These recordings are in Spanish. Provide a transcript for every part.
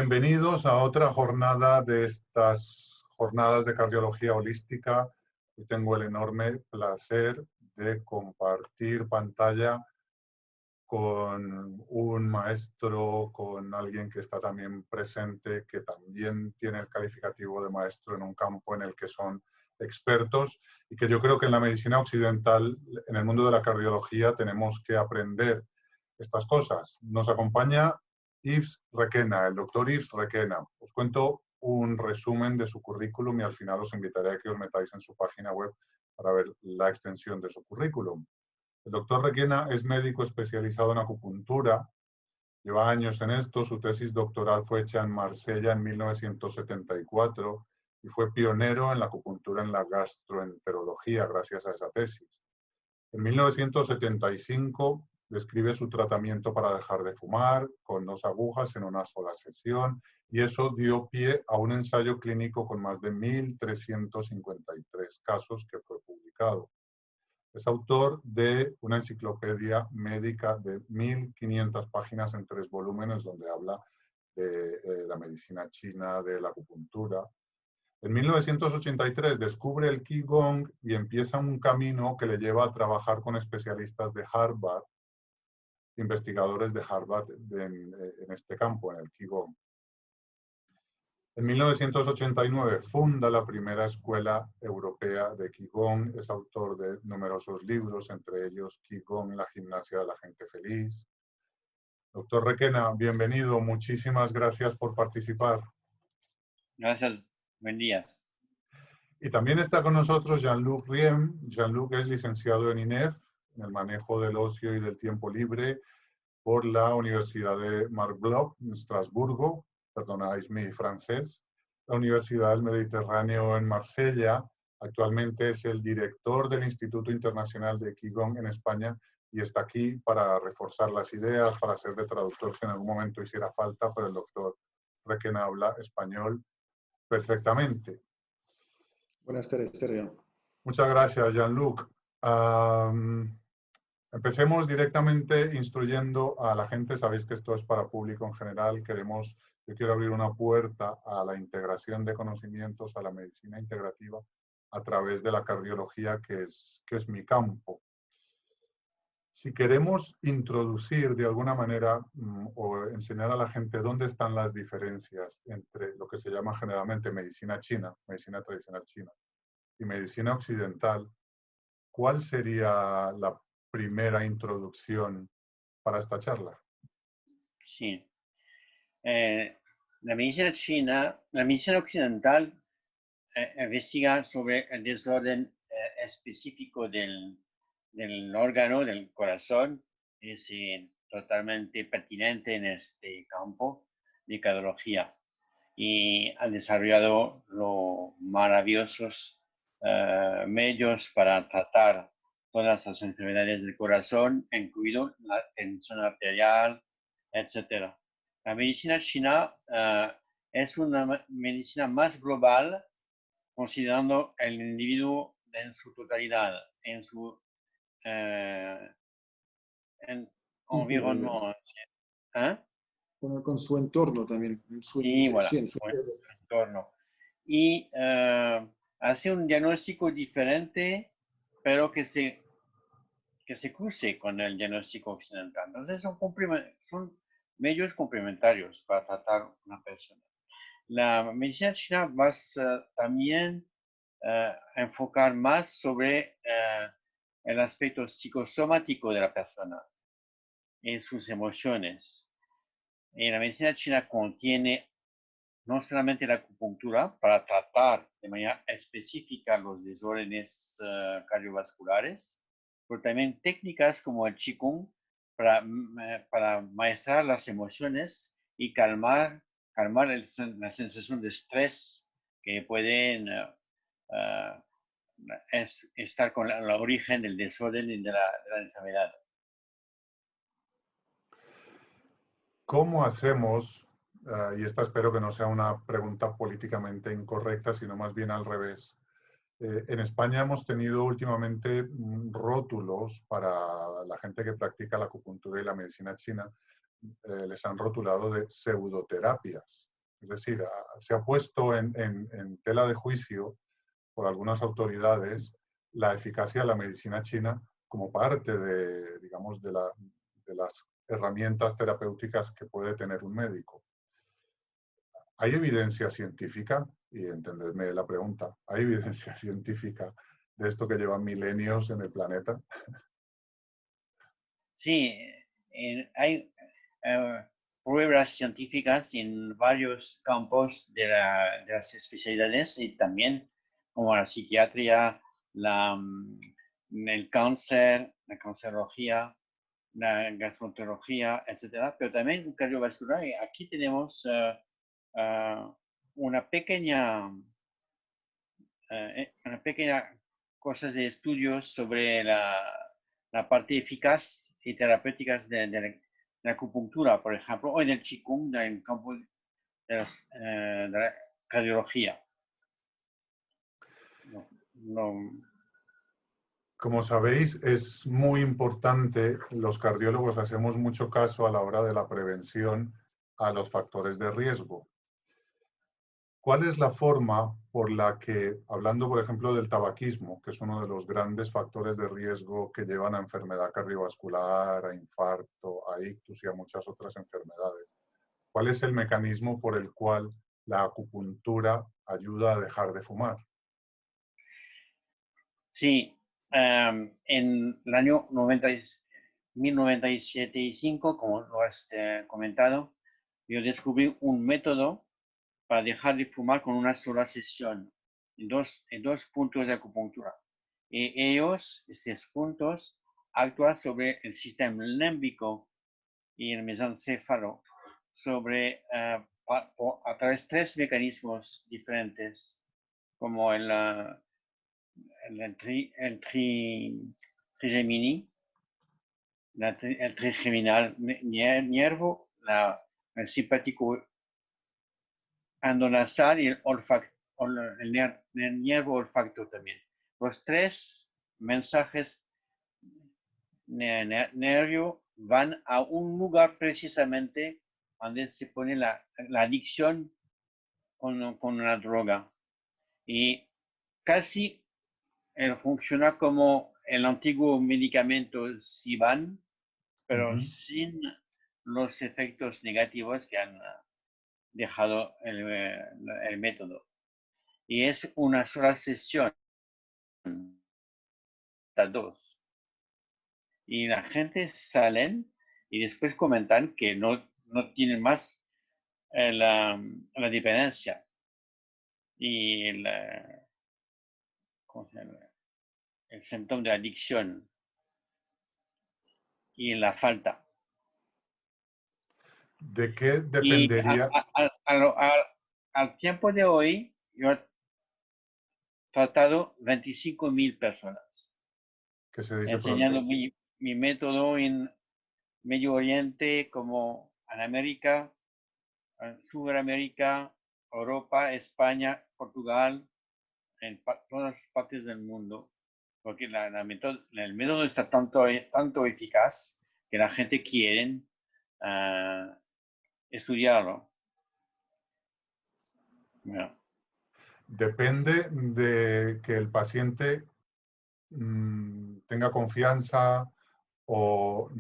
Bienvenidos a otra jornada de estas jornadas de cardiología holística. Yo tengo el enorme placer de compartir pantalla con un maestro, con alguien que está también presente, que también tiene el calificativo de maestro en un campo en el que son expertos y que yo creo que en la medicina occidental, en el mundo de la cardiología, tenemos que aprender estas cosas. Nos acompaña Yves Requena, el doctor Yves Requena. Os cuento un resumen de su currículum y al final os invitaré a que os metáis en su página web para ver la extensión de su currículum. El doctor Requena es médico especializado en acupuntura, lleva años en esto, su tesis doctoral fue hecha en Marsella en 1974 y fue pionero en la acupuntura en la gastroenterología gracias a esa tesis. En 1975 describe su tratamiento para dejar de fumar con 2 agujas en una sola sesión y eso dio pie a un ensayo clínico con más de 1.353 casos que fue publicado. Es autor de una enciclopedia médica de 1.500 páginas en 3 volúmenes donde habla de la medicina china, de la acupuntura. En 1983 descubre el Qigong y empieza un camino que le lleva a trabajar con especialistas de Harvard, investigadores de Harvard en este campo, en el Qigong. En 1989 funda la primera escuela europea de Qigong, es autor de numerosos libros, entre ellos Qigong, la gimnasia de la gente feliz. Doctor Requena, bienvenido, muchísimas gracias por participar. Gracias, buen día. Y también está con nosotros Jean-Luc Riem. Jean-Luc es licenciado en INEF, en el manejo del ocio y del tiempo libre, por la Universidad de Marc-Bloch, en Estrasburgo, perdonáis mi francés, la Universidad del Mediterráneo en Marsella. Actualmente es el director del Instituto Internacional de Qigong en España y está aquí para reforzar las ideas, para ser de traductor si en algún momento hiciera falta, pero el doctor Requena habla español perfectamente. Buenas tardes, Sergio. Muchas gracias, Jean-Luc. Empecemos directamente instruyendo a la gente. Sabéis que esto es para público en general. Yo quiero abrir una puerta a la integración de conocimientos, a la medicina integrativa, a través de la cardiología, que es mi campo. Si queremos introducir de alguna manera o enseñar a la gente dónde están las diferencias entre lo que se llama generalmente medicina china, medicina tradicional china, y medicina occidental, ¿cuál sería la primera introducción para esta charla? Sí. La medicina occidental investiga sobre el desorden específico del órgano, del corazón. Es totalmente pertinente en este campo de cardiología. Y han desarrollado los maravillosos medios para tratar todas las enfermedades del corazón, incluido la tensión arterial, etc. La medicina china es una medicina más global, considerando el individuo en su totalidad, en su environnement. Con su entorno también. Sí, voilà, su entorno. Y hace un diagnóstico diferente, pero que se cruce con el diagnóstico occidental. Entonces son medios complementarios para tratar a una persona. La medicina china va también a enfocar más sobre el aspecto psicosomático de la persona, en sus emociones. Y la medicina china contiene no solamente la acupuntura para tratar de manera específica los desórdenes cardiovasculares, pero también técnicas como el Qigong para maestrar las emociones y calmar la sensación de estrés que pueden estar con el origen del desorden y de la enfermedad. ¿Cómo hacemos, y esta espero que no sea una pregunta políticamente incorrecta, sino más bien al revés? En España hemos tenido últimamente rótulos para la gente que practica la acupuntura y la medicina china, les han rotulado de pseudoterapias. Es decir, se ha puesto en tela de juicio por algunas autoridades la eficacia de la medicina china como parte de, digamos, de las herramientas terapéuticas que puede tener un médico. ¿Hay evidencia científica? Y entendedme la pregunta, ¿hay evidencia científica de esto que lleva milenios en el planeta? Sí, hay pruebas científicas en varios campos de las especialidades y también como la psiquiatría, el cáncer, la cancerología, la gastroenterología, etcétera, pero también cardiovascular. Y aquí tenemos una pequeña cosas de estudios sobre la parte eficaz y terapéutica de la acupuntura, por ejemplo, o en el Qigong, en el campo de la cardiología. Como sabéis, es muy importante, los cardiólogos hacemos mucho caso a la hora de la prevención a los factores de riesgo. ¿Cuál es la forma por la que, hablando por ejemplo del tabaquismo, que es uno de los grandes factores de riesgo que llevan a enfermedad cardiovascular, a infarto, a ictus y a muchas otras enfermedades, cuál es el mecanismo por el cual la acupuntura ayuda a dejar de fumar? Sí, en el año 1997 como lo has comentado, yo descubrí un método para dejar de fumar con una sola sesión en dos puntos de acupuntura. Y estos puntos, actúan sobre el sistema límbico y el mesencéfalo a través de tres mecanismos diferentes, como el trigemini, el trigeminal nervo, el simpático endonasal y el nervo olfacto también. Los tres mensajes nervio van a un lugar precisamente donde se pone la adicción con la droga. Y casi funciona como el antiguo medicamento Sivan, pero sin los efectos negativos que han dejado el método. Y es una sola sesión, hasta dos. Y la gente salen y después comentan que no tienen más la dependencia y el síntoma de adicción y la falta. ¿De qué Y dependería? al tiempo de hoy, yo he tratado 25,000 personas, Que se dice enseñando pronto. mi método en Medio Oriente, como en América, en Sudamérica, Europa, España, Portugal, en todas partes del mundo, porque el método está tanto eficaz que la gente quiere estudiarlo. Yeah. Depende de que el paciente tenga confianza o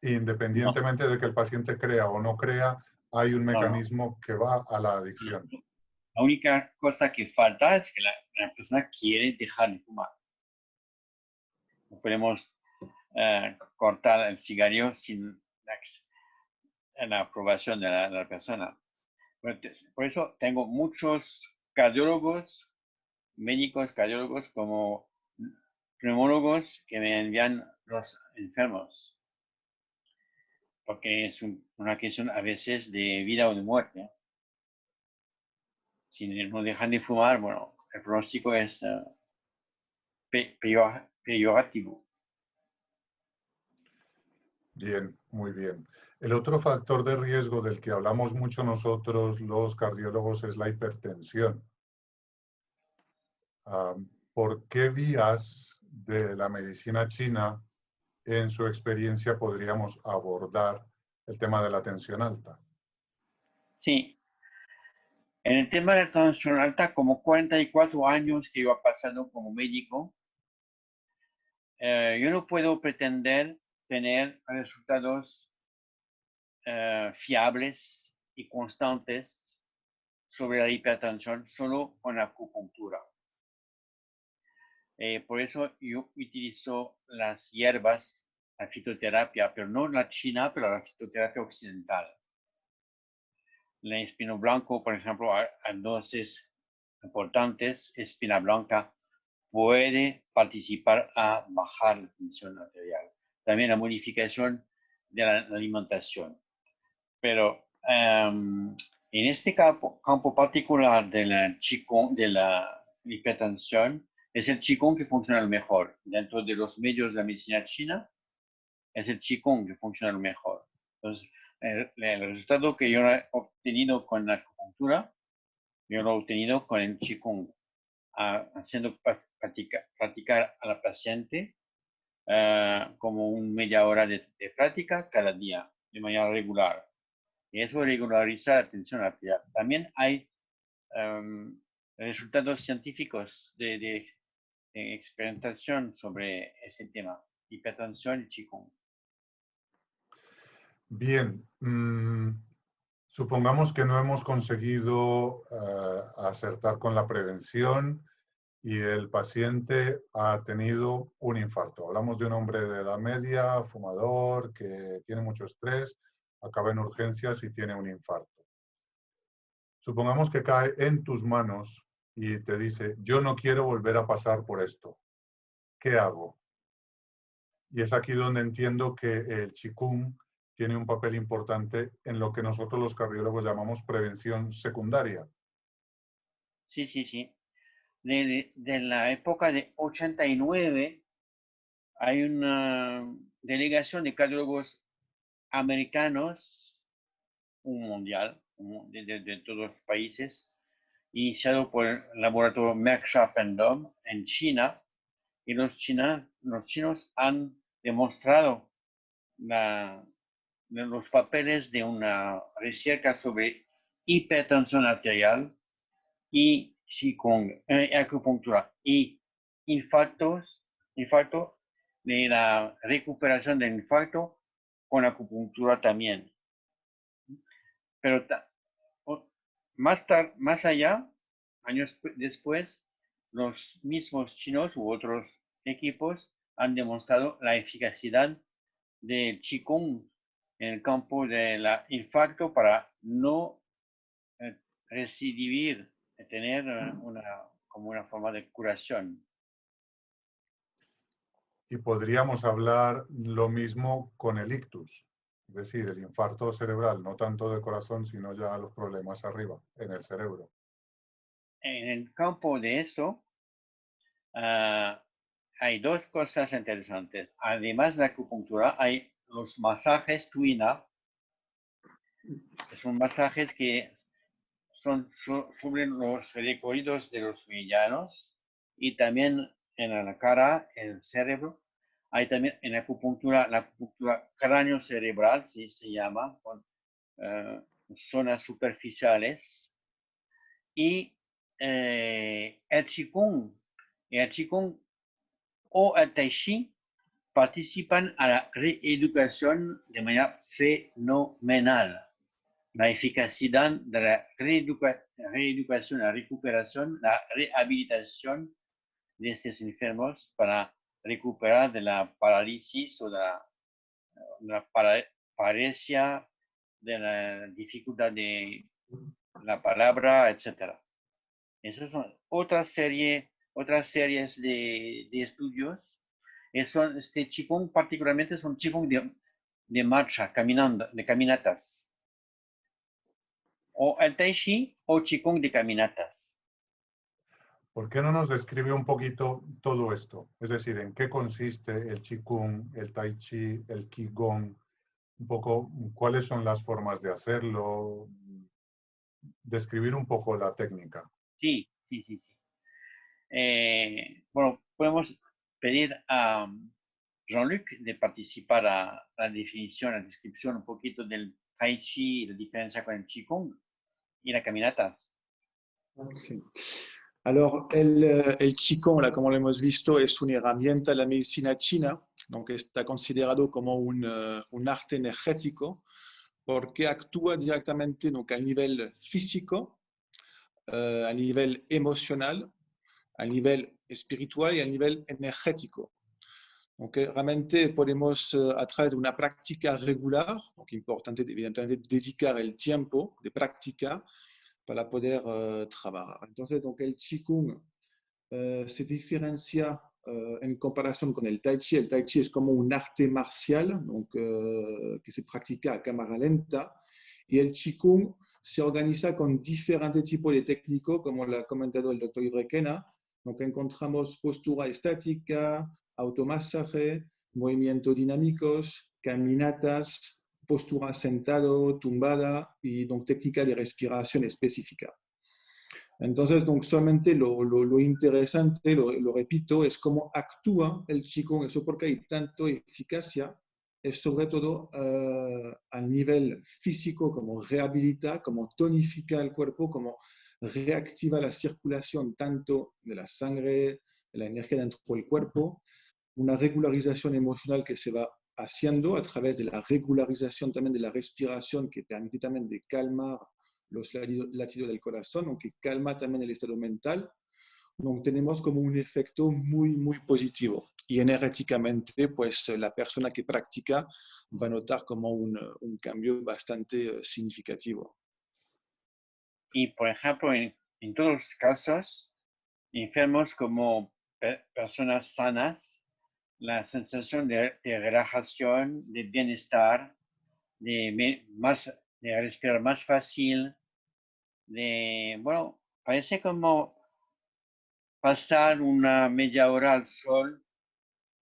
independientemente de que el paciente crea o no crea, hay un mecanismo que va a la adicción. La única cosa que falta es que la persona quiere dejar de fumar. No podemos cortar el cigarrillo sin la aprobación de la persona. Por eso tengo muchos cardiólogos, médicos cardiólogos como neumólogos que me envían los enfermos, porque es una cuestión a veces de vida o de muerte. Si no dejan de fumar, bueno, el pronóstico es peyorativo. Bien, muy bien. El otro factor de riesgo del que hablamos mucho nosotros, los cardiólogos, es la hipertensión. ¿Por qué vías de la medicina china, en su experiencia, podríamos abordar el tema de la tensión alta? Sí, En el tema de la tensión alta, como 44 años que yo he pasado como médico, yo no puedo pretender tener resultados fiables y constantes sobre la hipertensión solo con acupuntura. Por eso yo utilizo las hierbas, la fitoterapia, pero no la china, pero la fitoterapia occidental. El espino blanco, por ejemplo, a dosis importantes, espina blanca puede participar a bajar la tensión arterial. También la modificación de la alimentación. Pero en este campo particular de la Qigong, de la hipertensión, es el Qigong que funciona mejor. Dentro de los medios de la medicina china, es el Qigong que funciona mejor. Entonces, el resultado que yo he obtenido con la acupuntura, yo lo he obtenido con el Qigong, haciendo practicar a la paciente como media hora de práctica cada día, de manera regular. Y eso regulariza la tensión arterial. También hay resultados científicos de experimentación sobre ese tema, hipertensión y Qigong. Bien, supongamos que no hemos conseguido acertar con la prevención y el paciente ha tenido un infarto. Hablamos de un hombre de edad media, fumador, que tiene mucho estrés, acaba en urgencias y tiene un infarto. Supongamos que cae en tus manos y te dice, yo no quiero volver a pasar por esto. ¿Qué hago? Y es aquí donde entiendo que el Qigong tiene un papel importante en lo que nosotros los cardiólogos llamamos prevención secundaria. Sí, sí, sí. De la época de 89 hay una delegación de cardiólogos americanos, un mundial, de todos los países, iniciado por el laboratorio Merck Sharp & Dohme en China, y los chinos han demostrado los papeles de una recerca sobre hipertensión arterial y Qigong, acupuntura y infarto de la recuperación del infarto con acupuntura también. Pero más allá, años después, los mismos chinos u otros equipos han demostrado la eficacia del Qigong en el campo del infarto para no recidir, tener como una forma de curación. Y podríamos hablar lo mismo con el ictus, es decir, el infarto cerebral, no tanto de corazón, sino ya los problemas arriba, en el cerebro. En el campo de eso, hay dos cosas interesantes. Además de la acupuntura, hay los masajes Tuina, que son masajes que son sobre los recorridos de los meridianos y también en la cara, en el cerebro. Hay también en la acupuntura cráneo cerebral, sí, se llama, con zonas superficiales. Y el Qigong o el Tai Chi participan a la reeducación de manera fenomenal. La eficacia de la reeducación, la recuperación, la rehabilitación de estos enfermos para recuperar de la parálisis o de la paresia, de la dificultad de la palabra, etc. Esas son otras series de estudios. Este Qigong particularmente son Qigong de marcha, de caminatas. O el Tai Chi o Qigong de caminatas. ¿Por qué no nos describe un poquito todo esto? Es decir, ¿en qué consiste el Qigong, el Tai Chi, el Qigong? Un poco, ¿cuáles son las formas de hacerlo? Describir un poco la técnica. Sí. Bueno, podemos pedir a Jean-Luc de participar a la definición, a la descripción un poquito del Tai Chi y la diferencia con el Qigong y las caminatas. Sí. Alors, el Qigong, como lo hemos visto, es una herramienta de la medicina china, aunque está considerado como un arte energético, porque actúa directamente donc, a nivel físico, a nivel emocional, a nivel espiritual y a nivel energético. Donc, realmente podemos, a través de una práctica regular, donc importante evidentemente dedicar el tiempo de práctica para poder trabajar. Entonces, donc, el Qigong se diferencia en comparación con el Tai Chi. El Tai Chi es como un arte marcial donc, que se practica a cámara lenta, y el Qigong se organiza con diferentes tipos de técnicos, como lo ha comentado el doctor Ibrequena. Donc, encontramos postura estática, automasaje, movimientos dinámicos, caminatas, postura sentado, tumbada y donc, técnica de respiración específica. Entonces, donc, solamente lo interesante, lo repito, es cómo actúa el Qigong. Eso porque hay tanto eficacia, es sobre todo a nivel físico, como rehabilita, como tonifica el cuerpo, como reactiva la circulación tanto de la sangre, de la energía dentro del cuerpo, una regularización emocional que se va haciendo a través de la regularización también de la respiración, que permite también de calmar los latidos del corazón, aunque calma también el estado mental. Donc, tenemos como un efecto muy positivo. Y energéticamente, pues la persona que practica va a notar como un cambio bastante significativo. Y, por ejemplo, en todos los casos, enfermos como personas sanas, la sensación de relajación, de bienestar, de respirar más fácil, bueno, parece como pasar una media hora al sol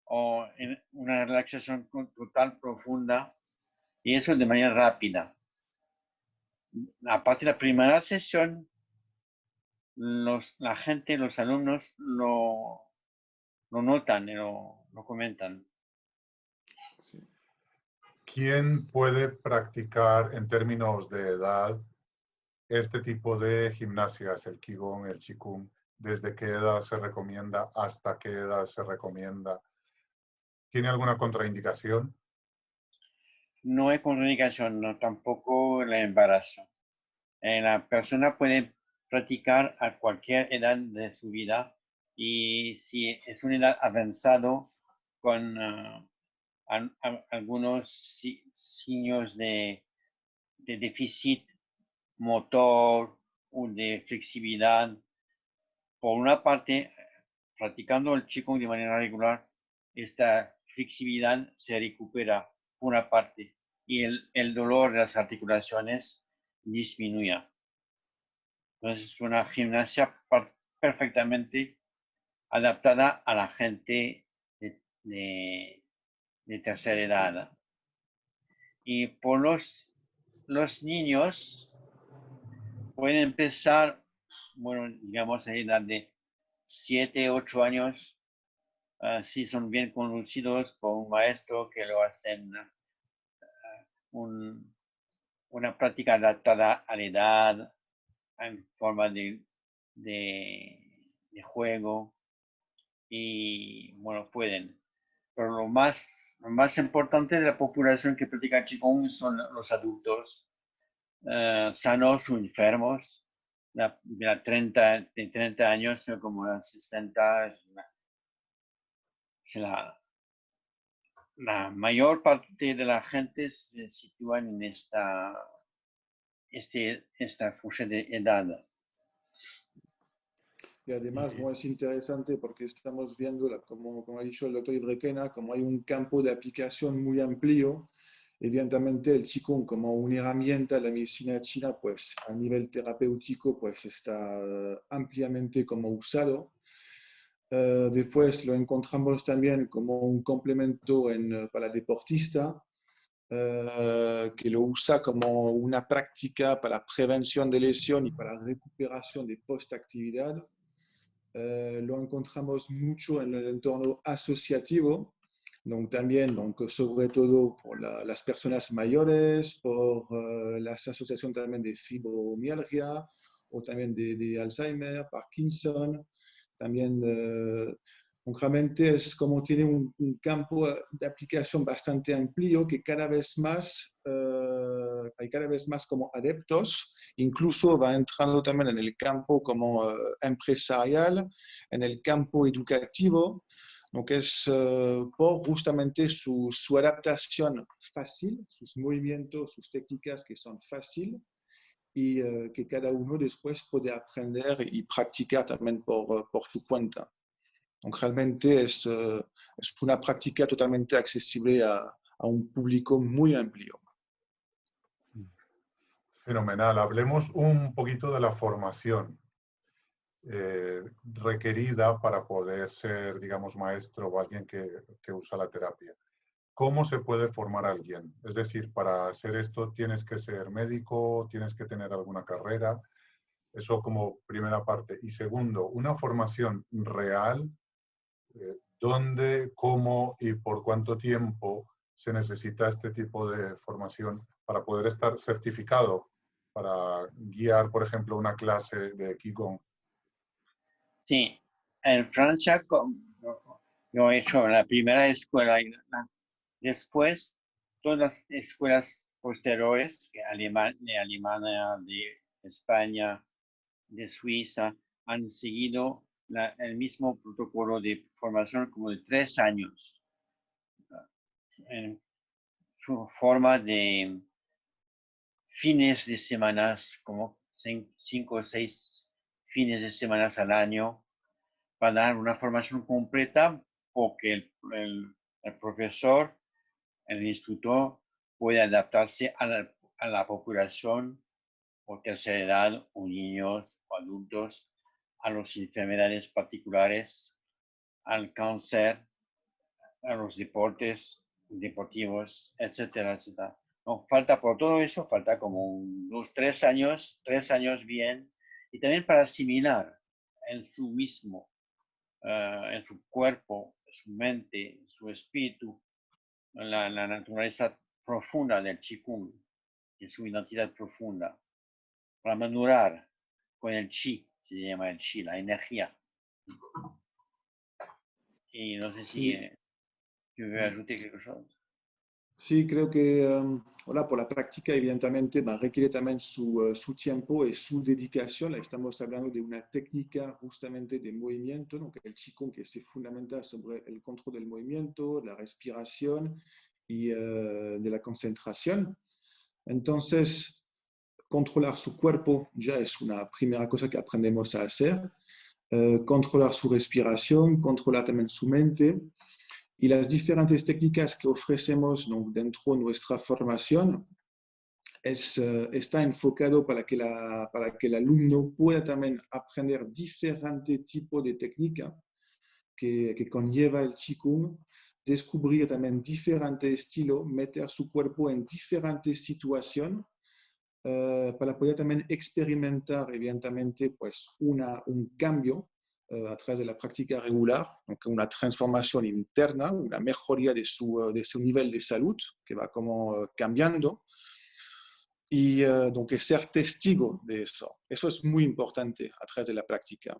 o en una relajación total profunda, y eso de manera rápida. Aparte de la primera sesión, la gente, los alumnos lo notan y lo comentan. Sí. ¿Quién puede practicar en términos de edad este tipo de gimnasias, el Qigong, el Qigong? ¿Desde qué edad se recomienda? ¿Hasta qué edad se recomienda? ¿Tiene alguna contraindicación? No hay contraindicación, no, tampoco el embarazo. La persona puede practicar a cualquier edad de su vida, y si es una edad avanzada con algunos signos de déficit motor o de flexibilidad. Por una parte, practicando el Qigong de manera regular, esta flexibilidad se recupera por una parte y el dolor de las articulaciones disminuye. Entonces es una gimnasia perfectamente adaptada a la gente de tercera edad. Y por los niños pueden empezar, bueno, digamos a la edad de 7, 8 años, si son bien conducidos por un maestro que lo hacen una práctica adaptada a la edad, en forma de juego, y bueno, pueden. Pero lo más importante de la población que practica Qigong son los adultos sanos o enfermos, de 30 años como a 60. La mayor parte de la gente se sitúa en esta fuerza de edad. Y además, bueno, es interesante porque estamos viendo, como ha dicho el doctor Ibrequena, como hay un campo de aplicación muy amplio. Evidentemente, el Qigong como una herramienta de la medicina china, pues a nivel terapéutico, pues está ampliamente como usado. Después lo encontramos también como un complemento para deportista, que lo usa como una práctica para prevención de lesión y para recuperación de postactividad. Lo encontramos mucho en el entorno asociativo, donc también, donc, sobre todo por las personas mayores, por las asociaciones también de fibromialgia o también de Alzheimer, Parkinson, también realmente es como tiene un campo de aplicación bastante amplio que cada vez más hay cada vez más como adeptos, incluso va entrando también en el campo como empresarial, en el campo educativo, lo que es por justamente su adaptación fácil, sus movimientos, sus técnicas que son fáciles y que cada uno después puede aprender y practicar también por su cuenta. Donc, realmente es una práctica totalmente accesible a un público muy amplio. Fenomenal. Hablemos un poquito de la formación requerida para poder ser, digamos, maestro o alguien que usa la terapia. ¿Cómo se puede formar a alguien? Es decir, para hacer esto tienes que ser médico, tienes que tener alguna carrera. Eso como primera parte. Y segundo, una formación real, ¿dónde, cómo y por cuánto tiempo se necesita este tipo de formación para poder estar certificado para guiar, por ejemplo, una clase de Qigong? Sí, en Francia yo he hecho la primera escuela y después todas las escuelas posteriores de Alemania, de España, de Suiza, han seguido el mismo protocolo de formación como de 3 años. En su forma de fines de semanas, como 5 o 6 fines de semanas al año, para dar una formación completa, porque el profesor, el instructor, puede adaptarse a la población o tercera edad, o niños o adultos, a las enfermedades particulares, al cáncer, a los deportivos, etcétera, etcétera. No, falta por todo eso, falta como unos 3 años bien, y también para asimilar en su mismo, en su cuerpo, en su mente, en su espíritu, la naturaleza profunda del Qigong, de su identidad profunda, para madurar con el Qi, se llama el Qi, la energía. Y no sé si tu veux ajouter quelque chose. Sí, creo que por la práctica, evidentemente, requiere también su tiempo y su dedicación. Estamos hablando de una técnica justamente de movimiento, ¿no? El Qigong que se fundamenta sobre el control del movimiento, la respiración y de la concentración. Entonces, controlar su cuerpo ya es una primera cosa que aprendemos a hacer. Controlar su respiración, controlar también su mente. Y las diferentes técnicas que ofrecemos dentro de nuestra formación está enfocado para que el alumno pueda también aprender diferentes tipos de técnicas que conlleva el Qigong, descubrir también diferentes estilos, meter su cuerpo en diferentes situaciones para poder también experimentar, evidentemente, pues un cambio a través de la práctica regular, donc una transformación interna, una mejoría de su nivel de salud, que va como cambiando, y donc ser testigo de eso. Eso es muy importante a través de la práctica.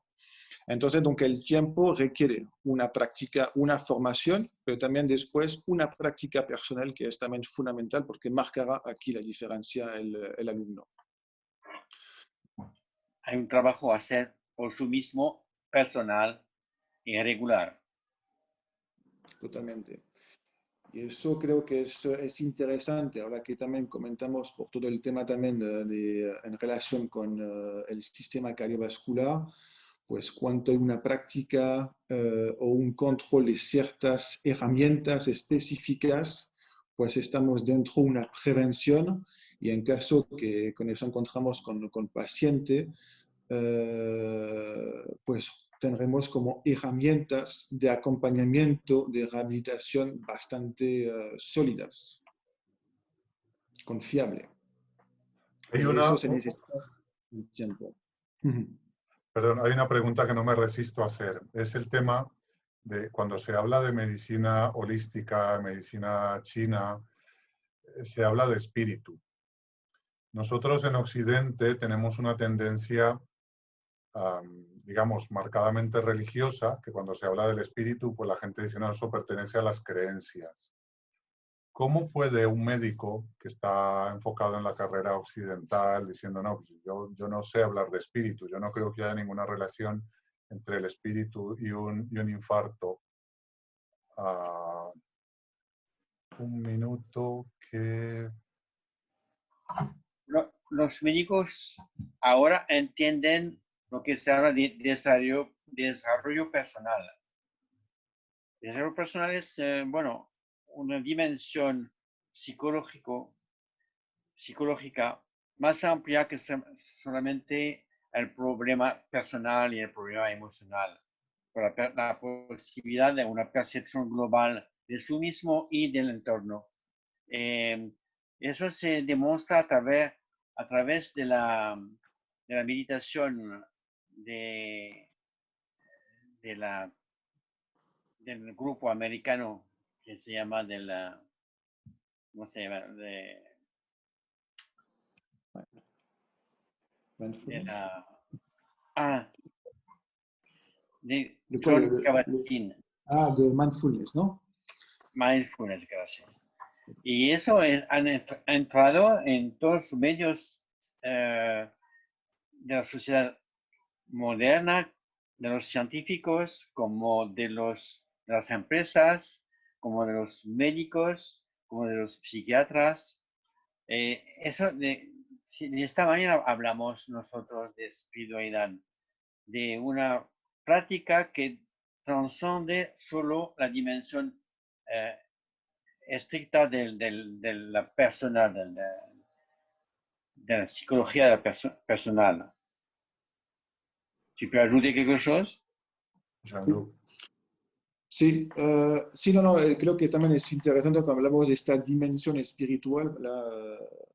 Entonces, donc, el tiempo requiere una práctica, una formación, pero también después una práctica personal que es también fundamental porque marcará aquí la diferencia el alumno. Hay un trabajo a hacer por su mismo personal y regular. Totalmente. Y eso creo que es interesante, ahora que también comentamos por todo el tema también en relación con el sistema cardiovascular, pues cuando hay una práctica o un control de ciertas herramientas específicas, pues estamos dentro de una prevención y en caso que con eso encontramos con paciente, pues tendremos como herramientas de acompañamiento, de rehabilitación bastante sólidas, confiable. Hay Y una, eso se necesita un tiempo. perdón, hay una pregunta que no me resisto a hacer. Es el tema de cuando se habla de medicina holística, medicina china, se habla de espíritu. Nosotros en Occidente tenemos una tendencia, digamos, marcadamente religiosa, que cuando se habla del espíritu, pues la gente dice, no, eso pertenece a las creencias. ¿Cómo puede un médico que está enfocado en la carrera occidental diciendo, no, pues yo no sé hablar de espíritu, yo no creo que haya ninguna relación entre el espíritu y un infarto? Un minuto que... Los médicos ahora entienden lo que se habla de desarrollo personal. Desarrollo personal es, bueno, una dimensión psicológica más amplia que solamente el problema personal y el problema emocional. La posibilidad de una percepción global de sí mismo y del entorno. Eso se demuestra a través de la meditación del grupo americano que se llama ¿cómo se llama? De John Kabat-Zinn. De mindfulness, ¿no? Mindfulness, gracias. Y eso han entrado en todos los medios de la sociedad moderna, de los científicos, como de las empresas, como de los médicos, como de los psiquiatras. Eso de esta manera hablamos nosotros de espiritualidad, de una práctica que trasciende solo la dimensión estricta de la persona, de la psicología personal. ¿Tu peux ajouter quelque chose? Sí, sí, no, creo que también es interesante cuando hablamos de esta dimensión espiritual,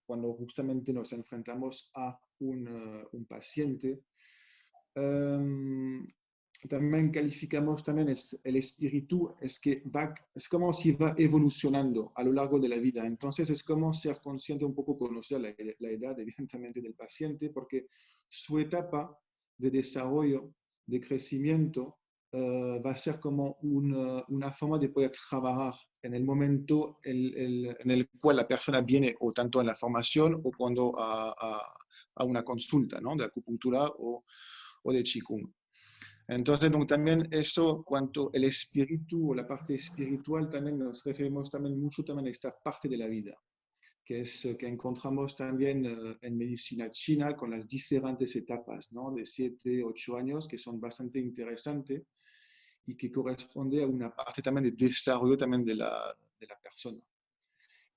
cuando justamente nos enfrentamos a un paciente. También calificamos también el espíritu, es como si va evolucionando a lo largo de la vida. Entonces es como ser consciente, un poco conocer la edad, evidentemente, del paciente, porque su etapa de desarrollo, de crecimiento, va a ser como una forma de poder trabajar en el momento en el cual la persona viene, o tanto en la formación o cuando a una consulta, ¿no? De acupuntura o de Qigong. Entonces, también eso, cuanto el espíritu o la parte espiritual, también nos referimos también mucho también a esta parte de la vida, que es que encontramos también en medicina china con las diferentes etapas, ¿no? De 7, 8 años, que son bastante interesantes y que corresponde a una parte también de desarrollo también de la persona.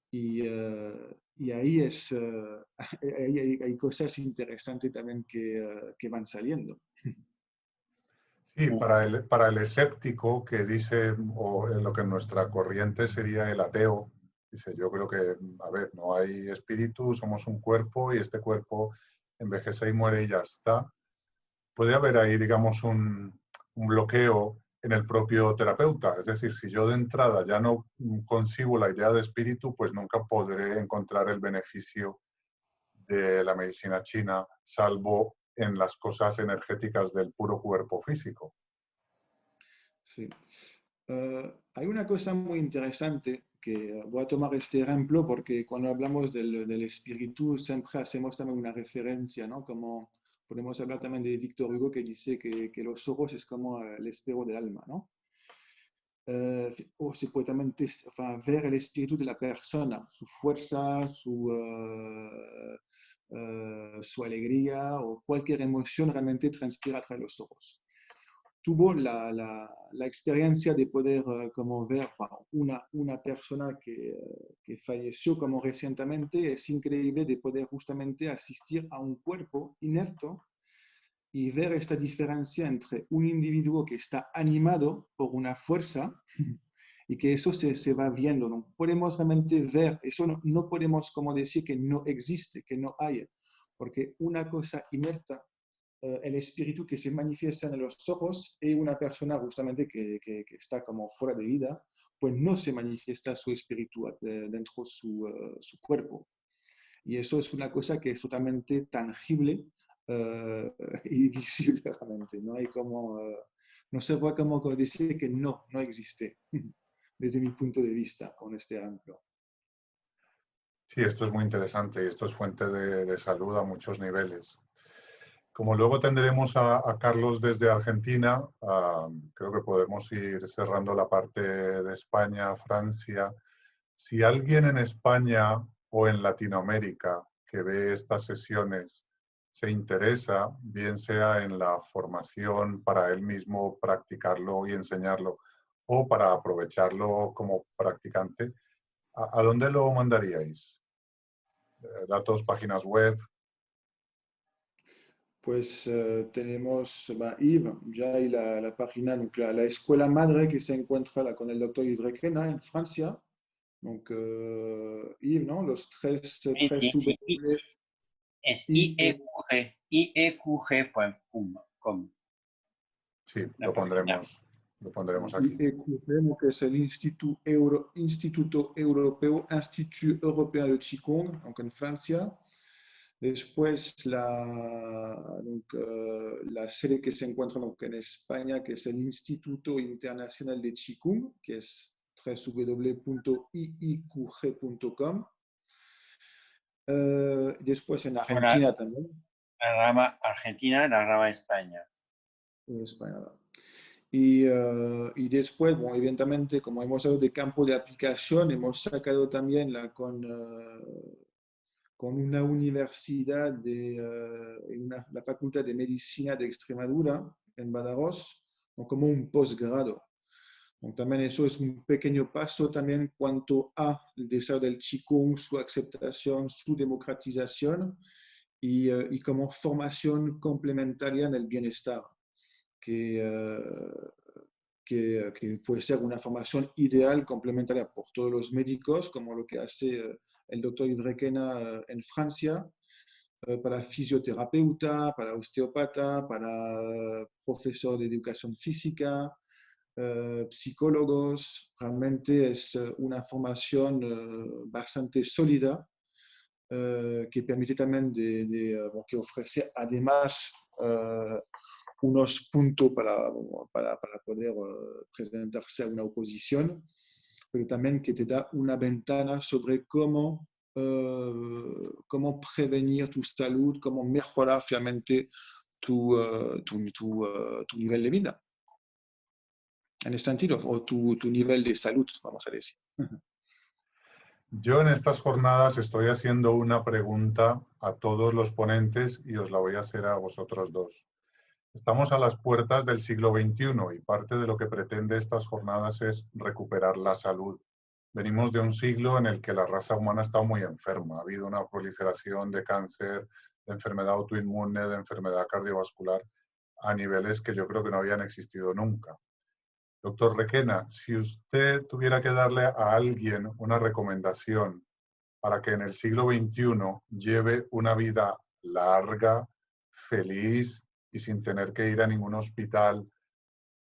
Y ahí hay cosas interesantes también que van saliendo. Sí, para el escéptico que dice, o en lo que en nuestra corriente sería el ateo, dice, yo creo que, a ver, no hay espíritu, somos un cuerpo y este cuerpo envejece y muere y ya está. Puede haber ahí, digamos, un bloqueo en el propio terapeuta. Es decir, si yo de entrada ya no concibo la idea de espíritu, pues nunca podré encontrar el beneficio de la medicina china, salvo en las cosas energéticas del puro cuerpo físico. Sí. Hay una cosa muy interesante que voy a tomar este ejemplo porque cuando hablamos del espíritu siempre hacemos también una referencia, ¿no? Como podemos hablar también de Víctor Hugo que dice que los ojos es como el espejo del alma, ¿no? O se puede también ver el espíritu de la persona, su fuerza, su alegría o cualquier emoción realmente transpira a través de los ojos. Tuvo la experiencia de poder como ver una persona que falleció como recientemente. Es increíble de poder justamente asistir a un cuerpo inerto y ver esta diferencia entre un individuo que está animado por una fuerza y que eso se va viendo. No podemos realmente ver, eso no podemos como decir que no existe, que no hay, porque una cosa inerta, el espíritu que se manifiesta en los ojos, y una persona justamente que está como fuera de vida, pues no se manifiesta su espíritu dentro de su cuerpo. Y eso es una cosa que es totalmente tangible y visible realmente. No hay como, no se puede como decir que no existe, desde mi punto de vista, con este ejemplo. Sí, esto es muy interesante y esto es fuente de salud a muchos niveles. Como luego tendremos a Carlos desde Argentina, creo que podemos ir cerrando la parte de España, Francia. Si alguien en España o en Latinoamérica que ve estas sesiones se interesa, bien sea en la formación para él mismo practicarlo y enseñarlo, o para aprovecharlo como practicante, ¿a dónde lo mandaríais? ¿Datos, páginas web? Pues tenemos Yves, ya hay la página, donc la escuela madre que se encuentra con el doctor Yves Requena en Francia. Donc Yves, ¿no? Los tres Sí, sí, sí. W, Es I, E, IEQG.com, Sí, la página. lo pondremos aquí. IEQG, que es el Instituto Europeo, Institut Européen de Qigong, donc en Francia. Después la sede que se encuentra en España, que es el Instituto Internacional de Qigong, que es www.iiqg.com. Después en Argentina también. La rama Argentina, la rama España. España. Y después, bueno, evidentemente, como hemos hablado de campo de aplicación, hemos sacado también con una universidad la Facultad de Medicina de Extremadura en Badajoz, como un posgrado. También eso es un pequeño paso también en cuanto a el desarrollo del Qigong, su aceptación, su democratización y como formación complementaria en el bienestar, que puede ser una formación ideal complementaria por todos los médicos, como lo que hace el doctor Yves Requena en Francia, para fisioterapeuta, para osteopata, para profesor de educación física, psicólogos. Realmente es una formación bastante sólida que permite también que ofrece además unos puntos para poder presentarse a una oposición, pero también que te da una ventana sobre cómo prevenir tu salud, cómo mejorar finalmente tu nivel de vida. En ese sentido, o tu nivel de salud, vamos a decir. Yo en estas jornadas estoy haciendo una pregunta a todos los ponentes y os la voy a hacer a vosotros dos. Estamos a las puertas del siglo XXI y parte de lo que pretende estas jornadas es recuperar la salud. Venimos de un siglo en el que la raza humana ha estado muy enferma. Ha habido una proliferación de cáncer, de enfermedad autoinmune, de enfermedad cardiovascular a niveles que yo creo que no habían existido nunca. Doctor Requena, si usted tuviera que darle a alguien una recomendación para que en el siglo XXI lleve una vida larga, feliz y sin tener que ir a ningún hospital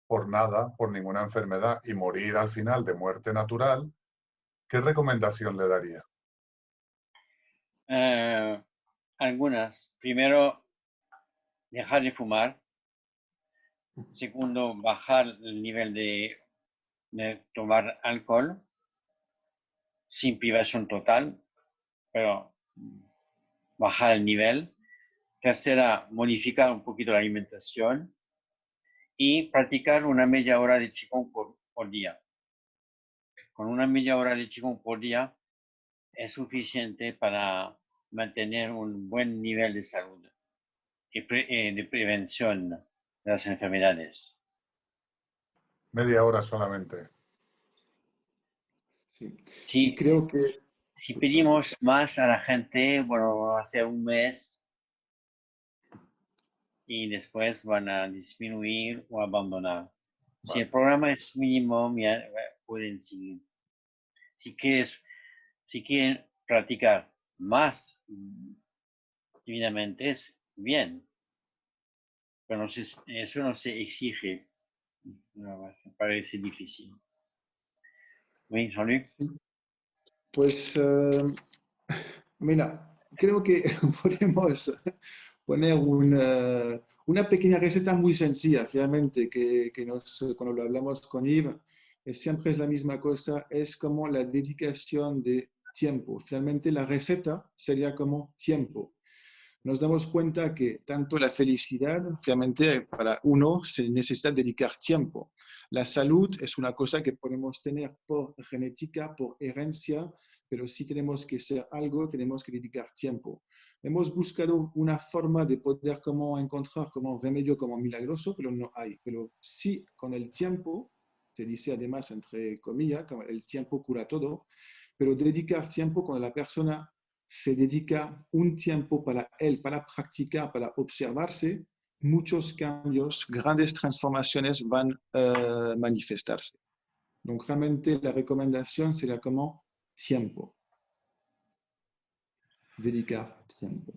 por nada, por ninguna enfermedad y morir al final de muerte natural, ¿qué recomendación le daría? Algunas. Primero, dejar de fumar. Segundo, bajar el nivel de tomar alcohol sin privación total, pero bajar el nivel. Tercera, modificar un poquito la alimentación y practicar una media hora de Qigong por día. Con una media hora de Qigong por día es suficiente para mantener un buen nivel de salud y de prevención de las enfermedades. Media hora solamente. Sí. Sí, Y creo que... si pedimos más a la gente, bueno, hace un mes y después van a disminuir o abandonar. Si el programa es mínimo, pueden seguir. Si quieren practicar más debidamente, es bien, pero eso no se exige. No, me parece difícil. Oui, Jean-Luc. Pues, mira, creo que podemos poner una pequeña receta muy sencilla, realmente, cuando lo hablamos con Yves, siempre es la misma cosa, es como la dedicación de tiempo. Realmente la receta sería como tiempo. Nos damos cuenta que tanto la felicidad, realmente para uno se necesita dedicar tiempo. La salud es una cosa que podemos tener por genética, por herencia, pero si tenemos que ser algo, tenemos que dedicar tiempo. Hemos buscado una forma de poder como encontrar como un remedio como milagroso, pero no hay. Pero sí, con el tiempo, se dice además entre comillas, como el tiempo cura todo, pero dedicar tiempo cuando la persona se dedica un tiempo para él, para practicar, para observarse, muchos cambios, grandes transformaciones van a manifestarse. Donc, realmente la recomendación sería como tiempo. Dedicar tiempo.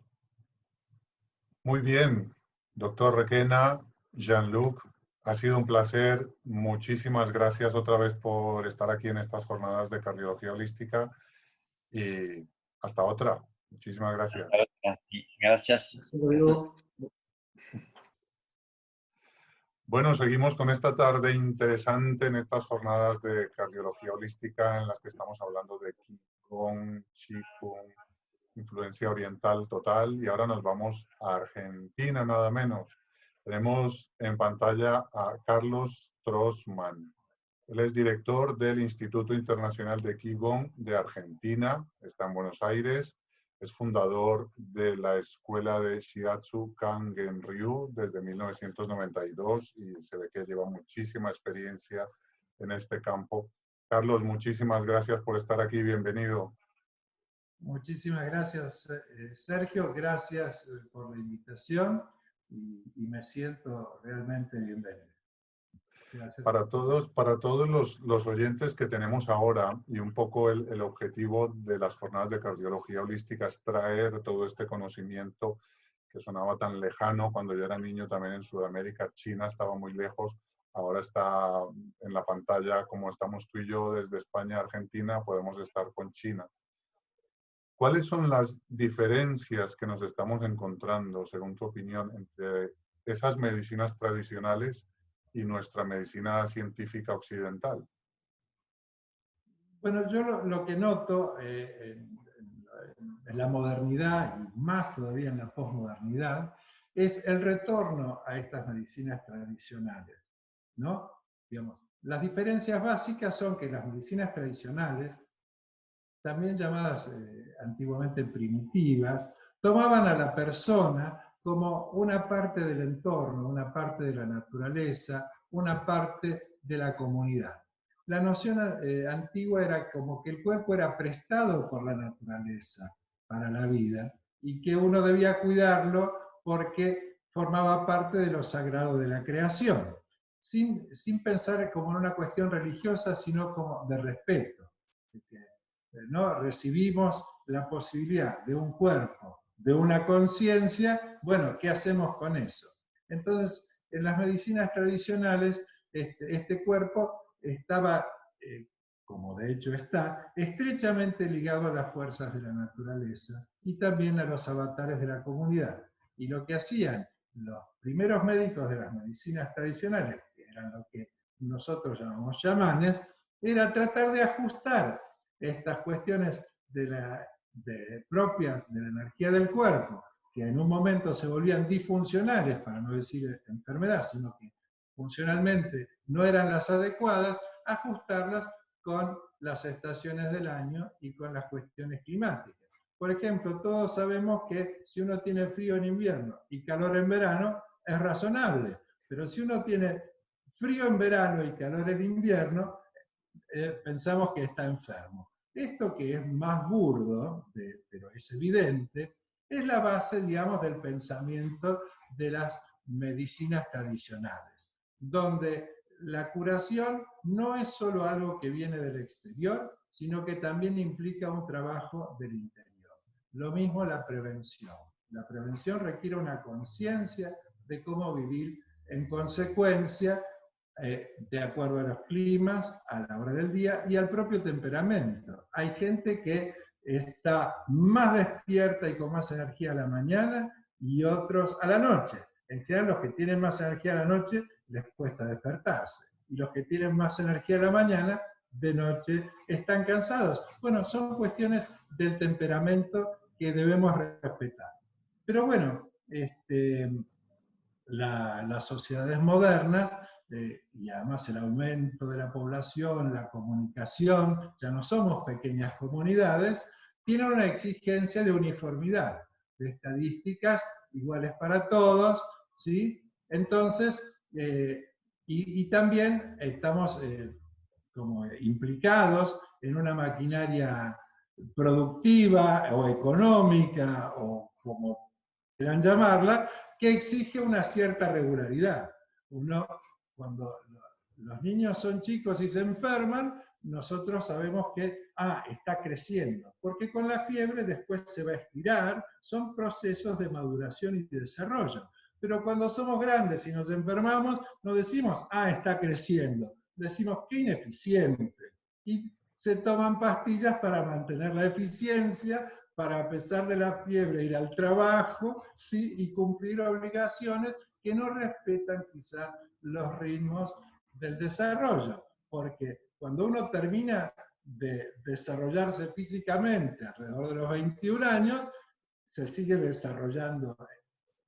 Muy bien, doctor Requena, Jean-Luc, ha sido un placer. Muchísimas gracias otra vez por estar aquí en estas jornadas de cardiología holística y hasta otra. Muchísimas gracias. Gracias. Hasta luego. Bueno, seguimos con esta tarde interesante en estas jornadas de cardiología holística en las que estamos hablando de Qigong, Qigong, influencia oriental total, y ahora nos vamos a Argentina nada menos. Tenemos en pantalla a Carlos Trossmann. Él es director del Instituto Internacional de Qigong de Argentina, está en Buenos Aires, es fundador de la Escuela de Shiatsu Kangen Ryu desde 1992 y se ve que lleva muchísima experiencia en este campo. Carlos, muchísimas gracias por estar aquí, bienvenido. Muchísimas gracias, Sergio, gracias por la invitación y me siento realmente bienvenido. Gracias. Para todos los oyentes que tenemos ahora, y un poco el objetivo de las jornadas de cardiología holística es traer todo este conocimiento que sonaba tan lejano cuando yo era niño también en Sudamérica. China estaba muy lejos, ahora está en la pantalla como estamos tú y yo desde España a Argentina, podemos estar con China. ¿Cuáles son las diferencias que nos estamos encontrando, según tu opinión, entre esas medicinas tradicionales y nuestra medicina científica occidental? Bueno, yo lo que noto en la modernidad y más todavía en la posmodernidad es el retorno a estas medicinas tradicionales, ¿no? Digamos, las diferencias básicas son que las medicinas tradicionales, también llamadas antiguamente primitivas, tomaban a la persona como una parte del entorno, una parte de la naturaleza, una parte de la comunidad. La noción antigua era como que el cuerpo era prestado por la naturaleza para la vida y que uno debía cuidarlo porque formaba parte de lo sagrado de la creación, sin pensar como en una cuestión religiosa, sino como de respeto. ¿No? Recibimos la posibilidad de un cuerpo, de una conciencia, bueno, ¿qué hacemos con eso? Entonces, en las medicinas tradicionales, este cuerpo estaba, como de hecho está, estrechamente ligado a las fuerzas de la naturaleza y también a los avatares de la comunidad. Y lo que hacían los primeros médicos de las medicinas tradicionales, que eran lo que nosotros llamamos chamanes, era tratar de ajustar estas cuestiones propias de la energía del cuerpo, que en un momento se volvían disfuncionales, para no decir enfermedad, sino que funcionalmente no eran las adecuadas, ajustarlas con las estaciones del año y con las cuestiones climáticas. Por ejemplo, todos sabemos que si uno tiene frío en invierno y calor en verano, es razonable, pero si uno tiene frío en verano y calor en invierno, pensamos que está enfermo. Esto que es más burdo, pero es evidente, es la base, digamos, del pensamiento de las medicinas tradicionales, donde la curación no es solo algo que viene del exterior, sino que también implica un trabajo del interior. Lo mismo la prevención. La prevención requiere una conciencia de cómo vivir en consecuencia de acuerdo a los climas, a la hora del día y al propio temperamento. Hay gente que está más despierta y con más energía a la mañana y otros a la noche. En general, los que tienen más energía a la noche les cuesta despertarse. Y los que tienen más energía a la mañana, de noche, están cansados. Bueno, son cuestiones del temperamento que debemos respetar. Pero bueno, las sociedades modernas, y además el aumento de la población, la comunicación, ya no somos pequeñas comunidades, tienen una exigencia de uniformidad, de estadísticas iguales para todos, ¿sí? Entonces, y también estamos como implicados en una maquinaria productiva o económica, o como quieran llamarla, que exige una cierta regularidad. Uno, cuando los niños son chicos y se enferman, nosotros sabemos que, está creciendo, porque con la fiebre después se va a estirar, son procesos de maduración y de desarrollo. Pero cuando somos grandes y nos enfermamos, no decimos, está creciendo, decimos, qué ineficiente. Y se toman pastillas para mantener la eficiencia, para, a pesar de la fiebre, ir al trabajo, ¿sí? Y cumplir obligaciones que no respetan quizás los ritmos del desarrollo. Porque cuando uno termina de desarrollarse físicamente alrededor de los 21 años, se sigue desarrollando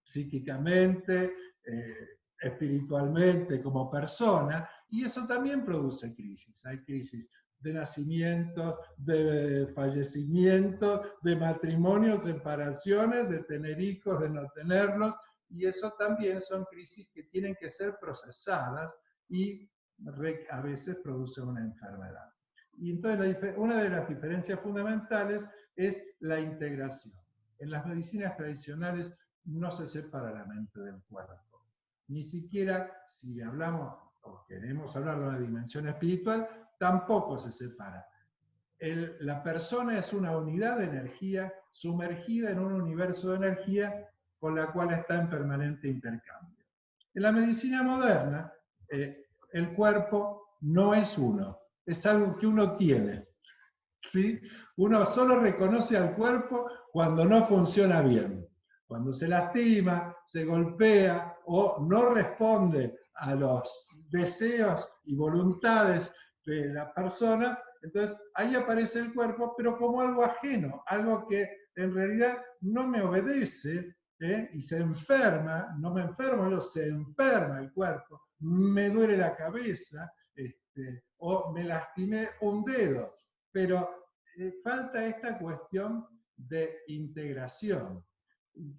psíquicamente, espiritualmente, como persona, y eso también produce crisis. Hay crisis de nacimiento, de fallecimiento, de matrimonios, separaciones, de tener hijos, de no tenerlos, y eso también son crisis que tienen que ser procesadas y a veces produce una enfermedad. Y entonces una de las diferencias fundamentales es la integración. En las medicinas tradicionales no se separa la mente del cuerpo. Ni siquiera si hablamos o queremos hablar de una dimensión espiritual, tampoco se separa. La persona es una unidad de energía sumergida en un universo de energía con la cual está en permanente intercambio. En la medicina moderna, el cuerpo no es uno, es algo que uno tiene. ¿Sí? Uno solo reconoce al cuerpo cuando no funciona bien. Cuando se lastima, se golpea o no responde a los deseos y voluntades de la persona, entonces ahí aparece el cuerpo, pero como algo ajeno, algo que en realidad no me obedece, y se enferma, no me enfermo yo, se enferma el cuerpo, me duele la cabeza, o me lastimé un dedo, pero falta esta cuestión de integración.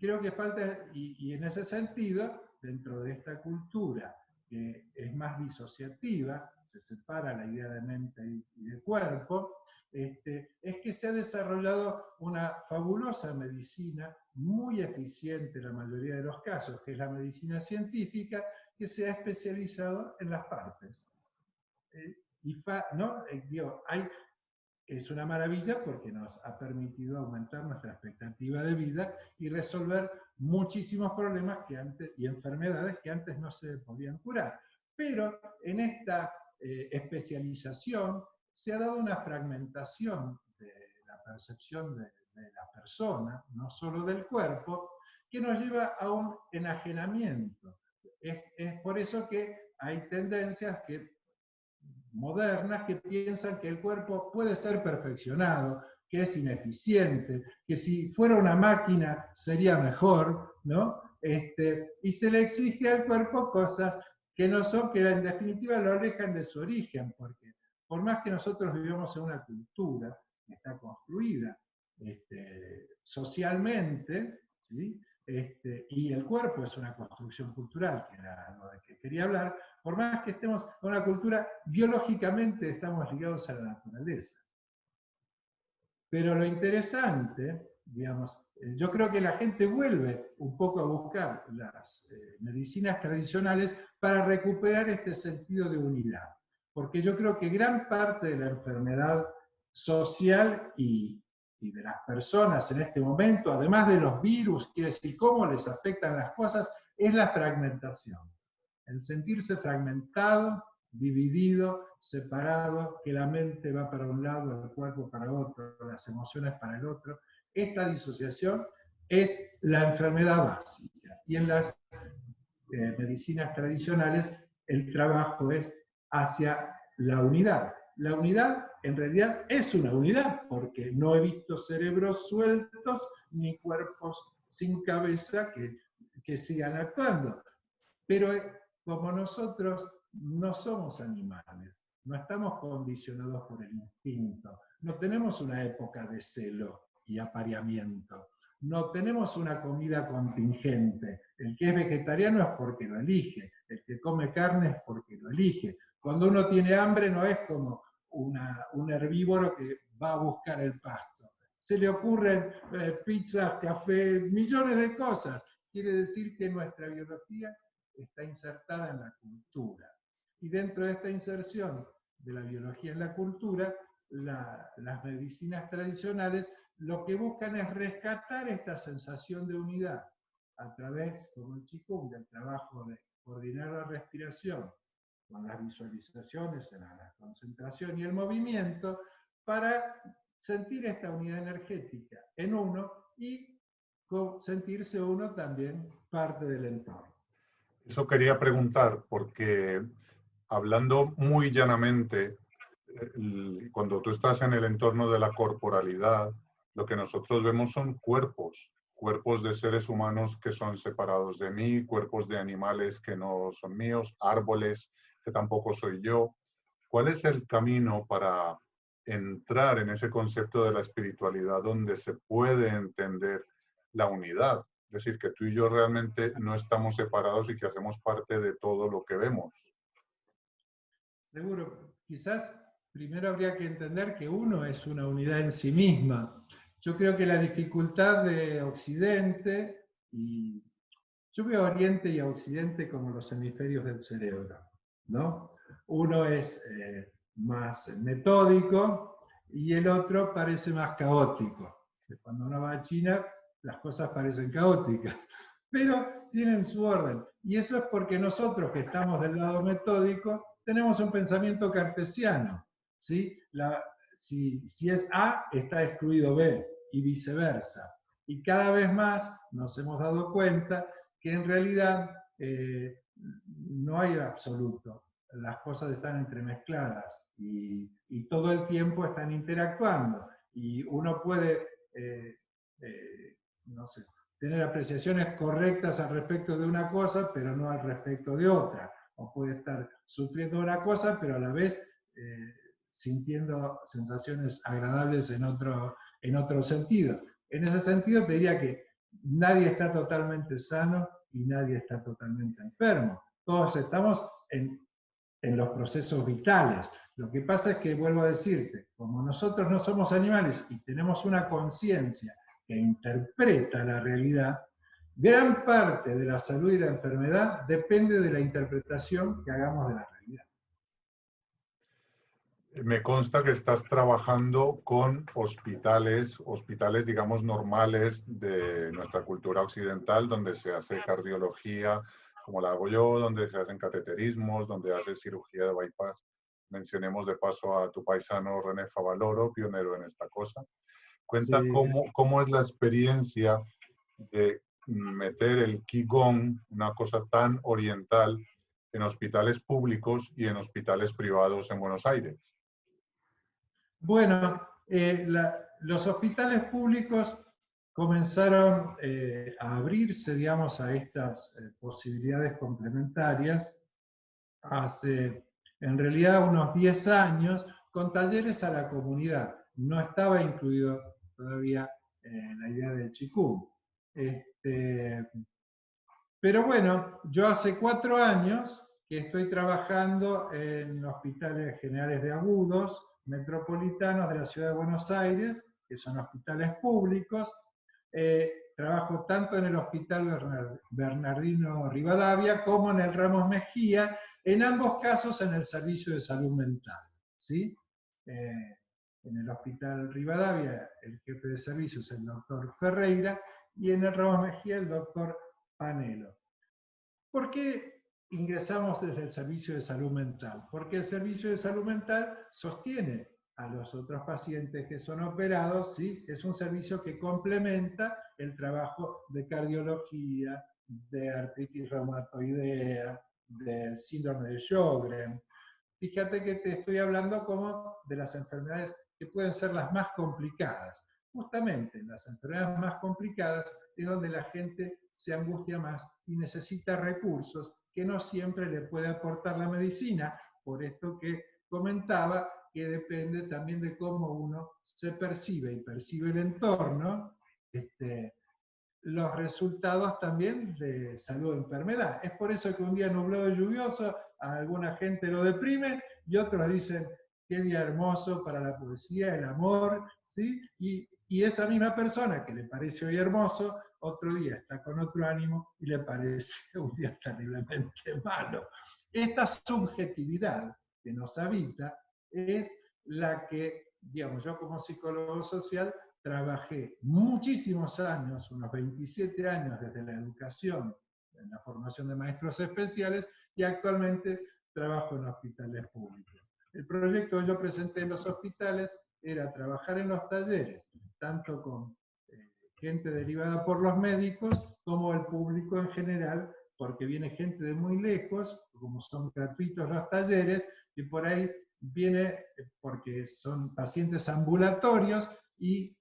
Creo que falta, y en ese sentido, dentro de esta cultura que es más disociativa, se separa la idea de mente y de cuerpo, es que se ha desarrollado una fabulosa medicina, muy eficiente en la mayoría de los casos, que es la medicina científica, que se ha especializado en las partes. ¿No? Es una maravilla porque nos ha permitido aumentar nuestra expectativa de vida y resolver muchísimos problemas y enfermedades que antes no se podían curar. Pero en esta especialización se ha dado una fragmentación de la percepción de la persona, no solo del cuerpo, que nos lleva a un enajenamiento. Es por eso que hay tendencias modernas que piensan que el cuerpo puede ser perfeccionado, que es ineficiente, que si fuera una máquina sería mejor, ¿no? Y se le exige al cuerpo cosas que no son, que en definitiva lo alejan de su origen, porque por más que nosotros vivamos en una cultura que está construida socialmente, ¿sí? Y el cuerpo es una construcción cultural, que era lo de que quería hablar, por más que estemos en una cultura, biológicamente estamos ligados a la naturaleza. Pero lo interesante, digamos, yo creo que la gente vuelve un poco a buscar las medicinas tradicionales para recuperar este sentido de unidad. Porque yo creo que gran parte de la enfermedad social y de las personas en este momento, además de los virus, quiere decir cómo les afectan las cosas, es la fragmentación. El sentirse fragmentado, dividido, separado, que la mente va para un lado, el cuerpo para otro, las emociones para el otro. Esta disociación es la enfermedad básica. Y en las medicinas tradicionales el trabajo es hacia la unidad. La unidad en realidad es una unidad, porque no he visto cerebros sueltos ni cuerpos sin cabeza que sigan actuando. Pero como nosotros no somos animales, no estamos condicionados por el instinto, no tenemos una época de celo y apareamiento, no tenemos una comida contingente. El que es vegetariano es porque lo elige, el que come carne es porque lo elige. Cuando uno tiene hambre no es como un herbívoro que va a buscar el pasto. Se le ocurren pizzas, café, millones de cosas. Quiere decir que nuestra biología está insertada en la cultura. Y dentro de esta inserción de la biología en la cultura, las medicinas tradicionales lo que buscan es rescatar esta sensación de unidad a través, como el Qigong, del trabajo de coordinar la respiración con las visualizaciones, la concentración y el movimiento, para sentir esta unidad energética en uno y sentirse uno también parte del entorno. Eso quería preguntar, porque hablando muy llanamente, cuando tú estás en el entorno de la corporalidad, lo que nosotros vemos son cuerpos, cuerpos de seres humanos que son separados de mí, cuerpos de animales que no son míos, árboles que tampoco soy yo. ¿Cuál es el camino para entrar en ese concepto de la espiritualidad donde se puede entender la unidad? Es decir, que tú y yo realmente no estamos separados y que hacemos parte de todo lo que vemos. Seguro, quizás primero habría que entender que uno es una unidad en sí misma. Yo creo que la dificultad de Occidente, y yo veo a Oriente y a Occidente como los hemisferios del cerebro, ¿no? Uno es más metódico y el otro parece más caótico. Cuando uno va a China, las cosas parecen caóticas, pero tienen su orden. Y eso es porque nosotros que estamos del lado metódico tenemos un pensamiento cartesiano. ¿Sí? Si es A, está excluido B y viceversa. Y cada vez más nos hemos dado cuenta que en realidad no hay absoluto. Las cosas están entremezcladas y todo el tiempo están interactuando. Y uno puede, no sé, tener apreciaciones correctas al respecto de una cosa, pero no al respecto de otra. O puede estar sufriendo una cosa, pero a la vez sintiendo sensaciones agradables en otro sentido. En ese sentido, te diría que nadie está totalmente sano y nadie está totalmente enfermo. Todos estamos en los procesos vitales. Lo que pasa es que, vuelvo a decirte, como nosotros no somos animales y tenemos una conciencia que interpreta la realidad, gran parte de la salud y la enfermedad depende de la interpretación que hagamos de la realidad. Me consta que estás trabajando con hospitales, digamos normales de nuestra cultura occidental, donde se hace cardiología, como la hago yo, donde se hacen cateterismos, donde haces cirugía de bypass. Mencionemos de paso a tu paisano René Favaloro, pionero en esta cosa. Cuenta Sí. cómo es la experiencia de meter el Qigong, una cosa tan oriental, en hospitales públicos y en hospitales privados en Buenos Aires. Bueno, los hospitales públicos comenzaron a abrirse, digamos, a estas posibilidades complementarias hace, en realidad, unos 10 años, con talleres a la comunidad. No estaba incluido todavía la idea del Qigong. Pero bueno, yo hace 4 años que estoy trabajando en hospitales generales de agudos, metropolitanos de la ciudad de Buenos Aires, que son hospitales públicos. Trabajo tanto en el Hospital Bernardino Rivadavia como en el Ramos Mejía, en ambos casos en el servicio de salud mental. ¿Sí? En el Hospital Rivadavia el jefe de servicio es el doctor Ferreira y en el Ramos Mejía el doctor Panelo. ¿Por qué ingresamos desde el servicio de salud mental, porque el servicio de salud mental sostiene a los otros pacientes que son operados, ¿sí? Es un servicio que complementa el trabajo de cardiología, de artritis reumatoidea, del síndrome de Sjögren. Fíjate que te estoy hablando como de las enfermedades que pueden ser las más complicadas. Justamente en las enfermedades más complicadas es donde la gente se angustia más y necesita recursos que no siempre le puede aportar la medicina, por esto que comentaba que depende también de cómo uno se percibe y percibe el entorno, los resultados también de salud o enfermedad. Es por eso que un día nublado y lluvioso a alguna gente lo deprime y otros dicen, qué día hermoso para la poesía, el amor, ¿sí? Y esa misma persona que le parece hoy hermoso, otro día está con otro ánimo y le parece un día terriblemente malo. Esta subjetividad que nos habita es la que, digamos, yo como psicólogo social trabajé muchísimos años, unos 27 años desde la educación, en la formación de maestros especiales, y actualmente trabajo en hospitales públicos. El proyecto que yo presenté en los hospitales era trabajar en los talleres, tanto con gente derivada por los médicos como el público en general, porque viene gente de muy lejos, como son gratuitos los talleres, y por ahí viene porque son pacientes ambulatorios y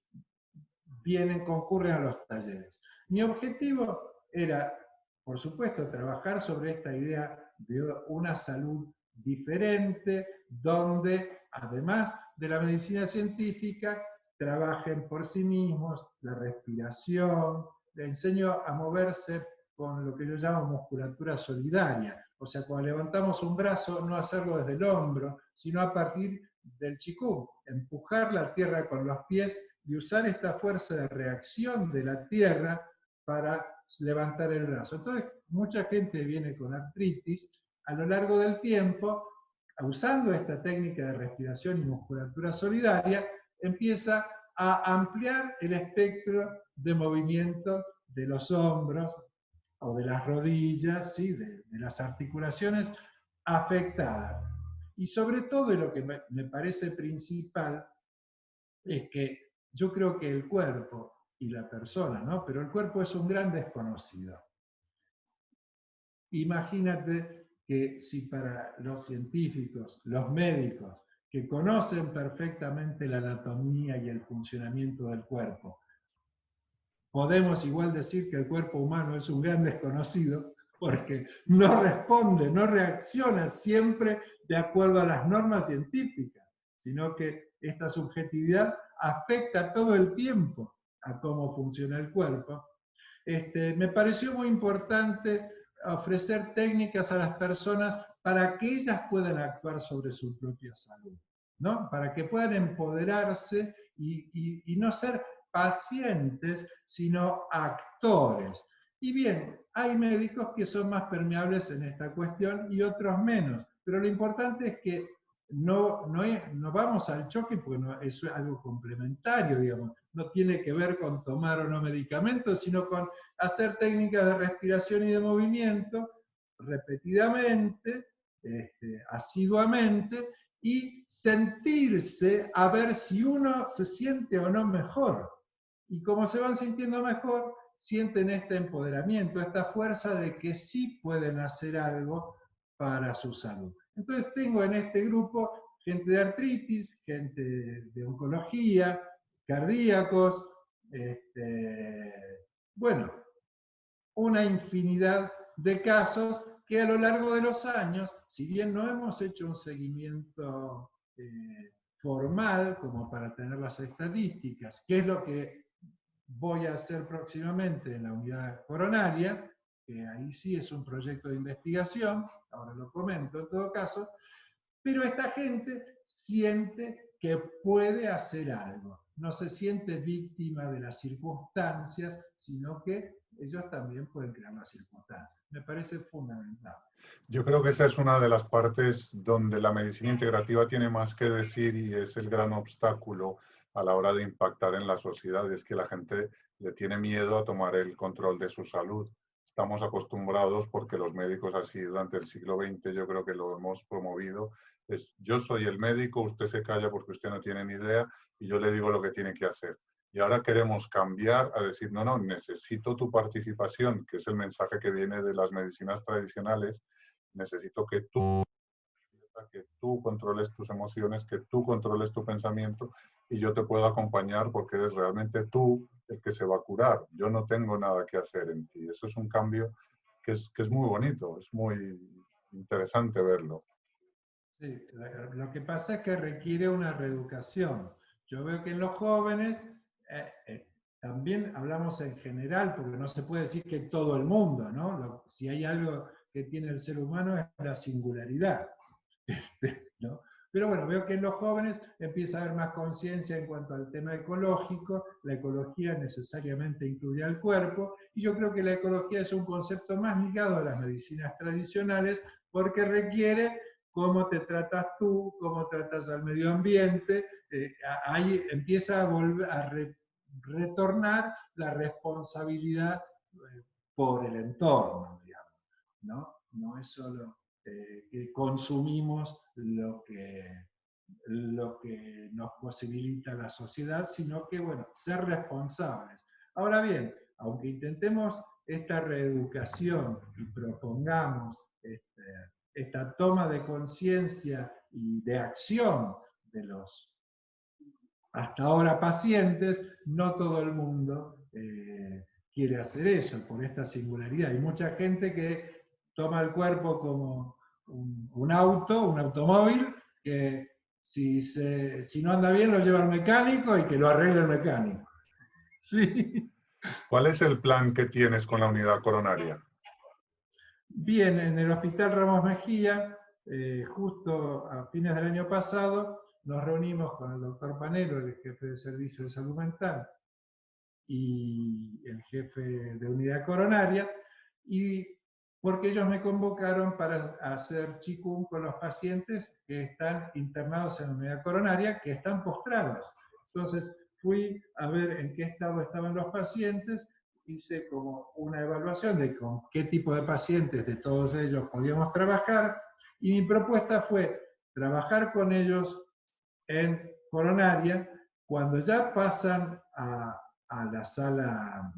concurren a los talleres. Mi objetivo era, por supuesto, trabajar sobre esta idea de una salud diferente, donde además de la medicina científica, trabajen por sí mismos, la respiración, le enseño a moverse con lo que yo llamo musculatura solidaria. O sea, cuando levantamos un brazo, no hacerlo desde el hombro, sino a partir del chikung, empujar la tierra con los pies y usar esta fuerza de reacción de la tierra para levantar el brazo. Entonces, mucha gente viene con artritis, a lo largo del tiempo, usando esta técnica de respiración y musculatura solidaria, empieza a ampliar el espectro de movimiento de los hombros o de las rodillas, ¿sí? de las articulaciones afectadas. Y sobre todo, lo que me parece principal es que yo creo que el cuerpo y la persona, ¿no? Pero el cuerpo es un gran desconocido. Imagínate que si para los científicos, los médicos, que conocen perfectamente la anatomía y el funcionamiento del cuerpo, podemos igual decir que el cuerpo humano es un gran desconocido, porque no responde, no reacciona siempre de acuerdo a las normas científicas, sino que esta subjetividad afecta todo el tiempo a cómo funciona el cuerpo. Me pareció muy importante ofrecer técnicas a las personas para que ellas puedan actuar sobre su propia salud, ¿no? Para que puedan empoderarse y no ser pacientes, sino actores. Y bien, hay médicos que son más permeables en esta cuestión y otros menos, pero lo importante es que no vamos al choque porque es algo complementario, digamos. No tiene que ver con tomar o no medicamentos, sino con hacer técnicas de respiración y de movimiento repetidamente, asiduamente, y sentirse a ver si uno se siente o no mejor. Y como se van sintiendo mejor, sienten este empoderamiento, esta fuerza de que sí pueden hacer algo para su salud. Entonces tengo en este grupo gente de artritis, gente de oncología, cardíacos, bueno, una infinidad de casos que a lo largo de los años, si bien no hemos hecho un seguimiento formal como para tener las estadísticas, que es lo que voy a hacer próximamente en la unidad coronaria, que ahí sí es un proyecto de investigación, ahora lo comento en todo caso, pero esta gente siente que puede hacer algo, no se siente víctima de las circunstancias, sino que ellos también pueden crear las circunstancias. Me parece fundamental. Yo creo que esa es una de las partes donde la medicina integrativa tiene más que decir y es el gran obstáculo a la hora de impactar en la sociedad, es que la gente le tiene miedo a tomar el control de su salud. estamos acostumbrados, porque los médicos así durante el siglo XX yo creo que lo hemos promovido, es yo soy el médico, usted se calla porque usted no tiene ni idea y yo le digo lo que tiene que hacer. Y ahora queremos cambiar a decir, no, no, necesito tu participación, que es el mensaje que viene de las medicinas tradicionales, necesito que tú controles tus emociones, que tú controles tu pensamiento y yo te puedo acompañar porque eres realmente tú el que se va a curar. Yo no tengo nada que hacer en ti. Eso es un cambio que es muy bonito, es muy interesante verlo. Sí, lo que pasa es que requiere una reeducación. Yo veo que en los jóvenes, también hablamos en general, porque no se puede decir que todo el mundo, ¿no? Si hay algo que tiene el ser humano es la singularidad, ¿no? Pero bueno, veo que en los jóvenes empieza a haber más conciencia en cuanto al tema ecológico, la ecología necesariamente incluye al cuerpo, y yo creo que la ecología es un concepto más ligado a las medicinas tradicionales, porque requiere cómo te tratas tú, cómo tratas al medio ambiente, ahí empieza a retornar la responsabilidad por el entorno, digamos, ¿no? No es solo que consumimos lo que nos posibilita la sociedad, sino que, bueno, ser responsables. Ahora bien, aunque intentemos esta reeducación y propongamos esta toma de conciencia y de acción de los hasta ahora pacientes, no todo el mundo quiere hacer eso por esta singularidad. Hay mucha gente que toma el cuerpo como un auto, un automóvil, que si no anda bien lo lleva al mecánico y que lo arregle el mecánico. Sí. ¿Cuál es el plan que tienes con la unidad coronaria? Bien, en el Hospital Ramos Mejía, justo a fines del año pasado, nos reunimos con el doctor Panelo, el jefe de Servicio de Salud Mental, y el jefe de unidad coronaria, y porque ellos me convocaron para hacer Qigong con los pacientes que están internados en unidad coronaria, que están postrados. Entonces fui a ver en qué estado estaban los pacientes, hice como una evaluación de con qué tipo de pacientes de todos ellos podíamos trabajar, y mi propuesta fue trabajar con ellos en coronaria. Cuando ya pasan a la sala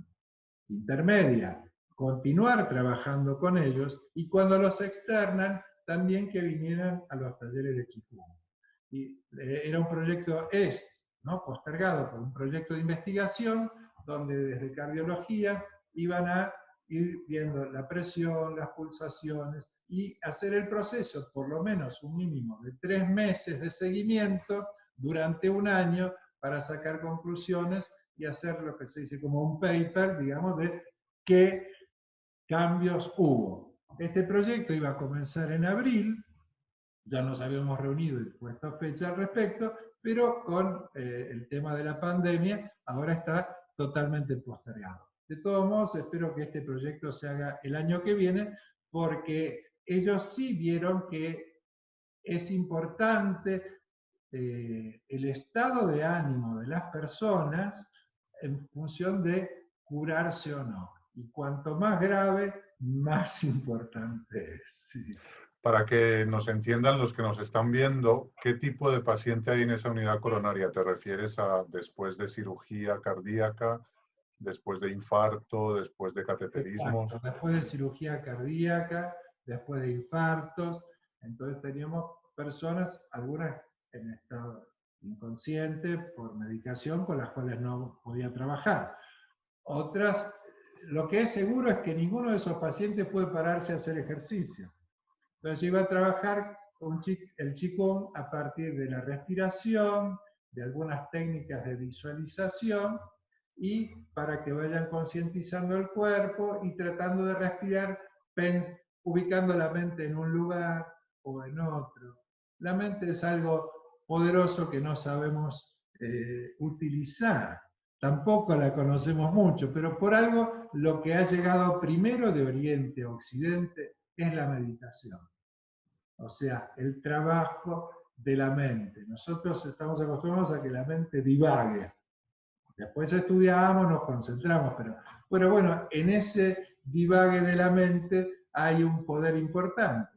intermedia, continuar trabajando con ellos, y cuando los externan, también que vinieran a los talleres de Qigong. Y era un proyecto, ¿no?, postergado por un proyecto de investigación, donde desde cardiología iban a ir viendo la presión, las pulsaciones, y hacer el proceso, por lo menos un mínimo de 3 meses de seguimiento durante un año, para sacar conclusiones y hacer lo que se dice como un paper, digamos, de qué cambios hubo. Este proyecto iba a comenzar en abril, ya nos habíamos reunido y puesto fecha al respecto, pero con el tema de la pandemia ahora está totalmente postergado. De todos modos, espero que este proyecto se haga el año que viene, porque ellos sí vieron que es importante el estado de ánimo de las personas en función de curarse o no. Y cuanto más grave, más importante es. Sí. Para que nos entiendan los que nos están viendo, ¿qué tipo de paciente hay en esa unidad coronaria? ¿Te refieres a después de cirugía cardíaca, después de infarto, después de cateterismos? Exacto. Después de cirugía cardíaca, después de infartos. Entonces teníamos personas, algunas en estado inconsciente por medicación, con las cuales no podía trabajar. Otras, lo que es seguro es que ninguno de esos pacientes puede pararse a hacer ejercicio. Entonces yo iba a trabajar con el Qigong a partir de la respiración, de algunas técnicas de visualización, y para que vayan concientizando el cuerpo y tratando de respirar, ubicando la mente en un lugar o en otro. La mente es algo poderoso que no sabemos utilizar. Tampoco la conocemos mucho, pero por algo lo que ha llegado primero de Oriente a Occidente es la meditación. O sea, el trabajo de la mente. Nosotros estamos acostumbrados a que la mente divague. Después estudiamos, nos concentramos, pero bueno, en ese divague de la mente, hay un poder importante.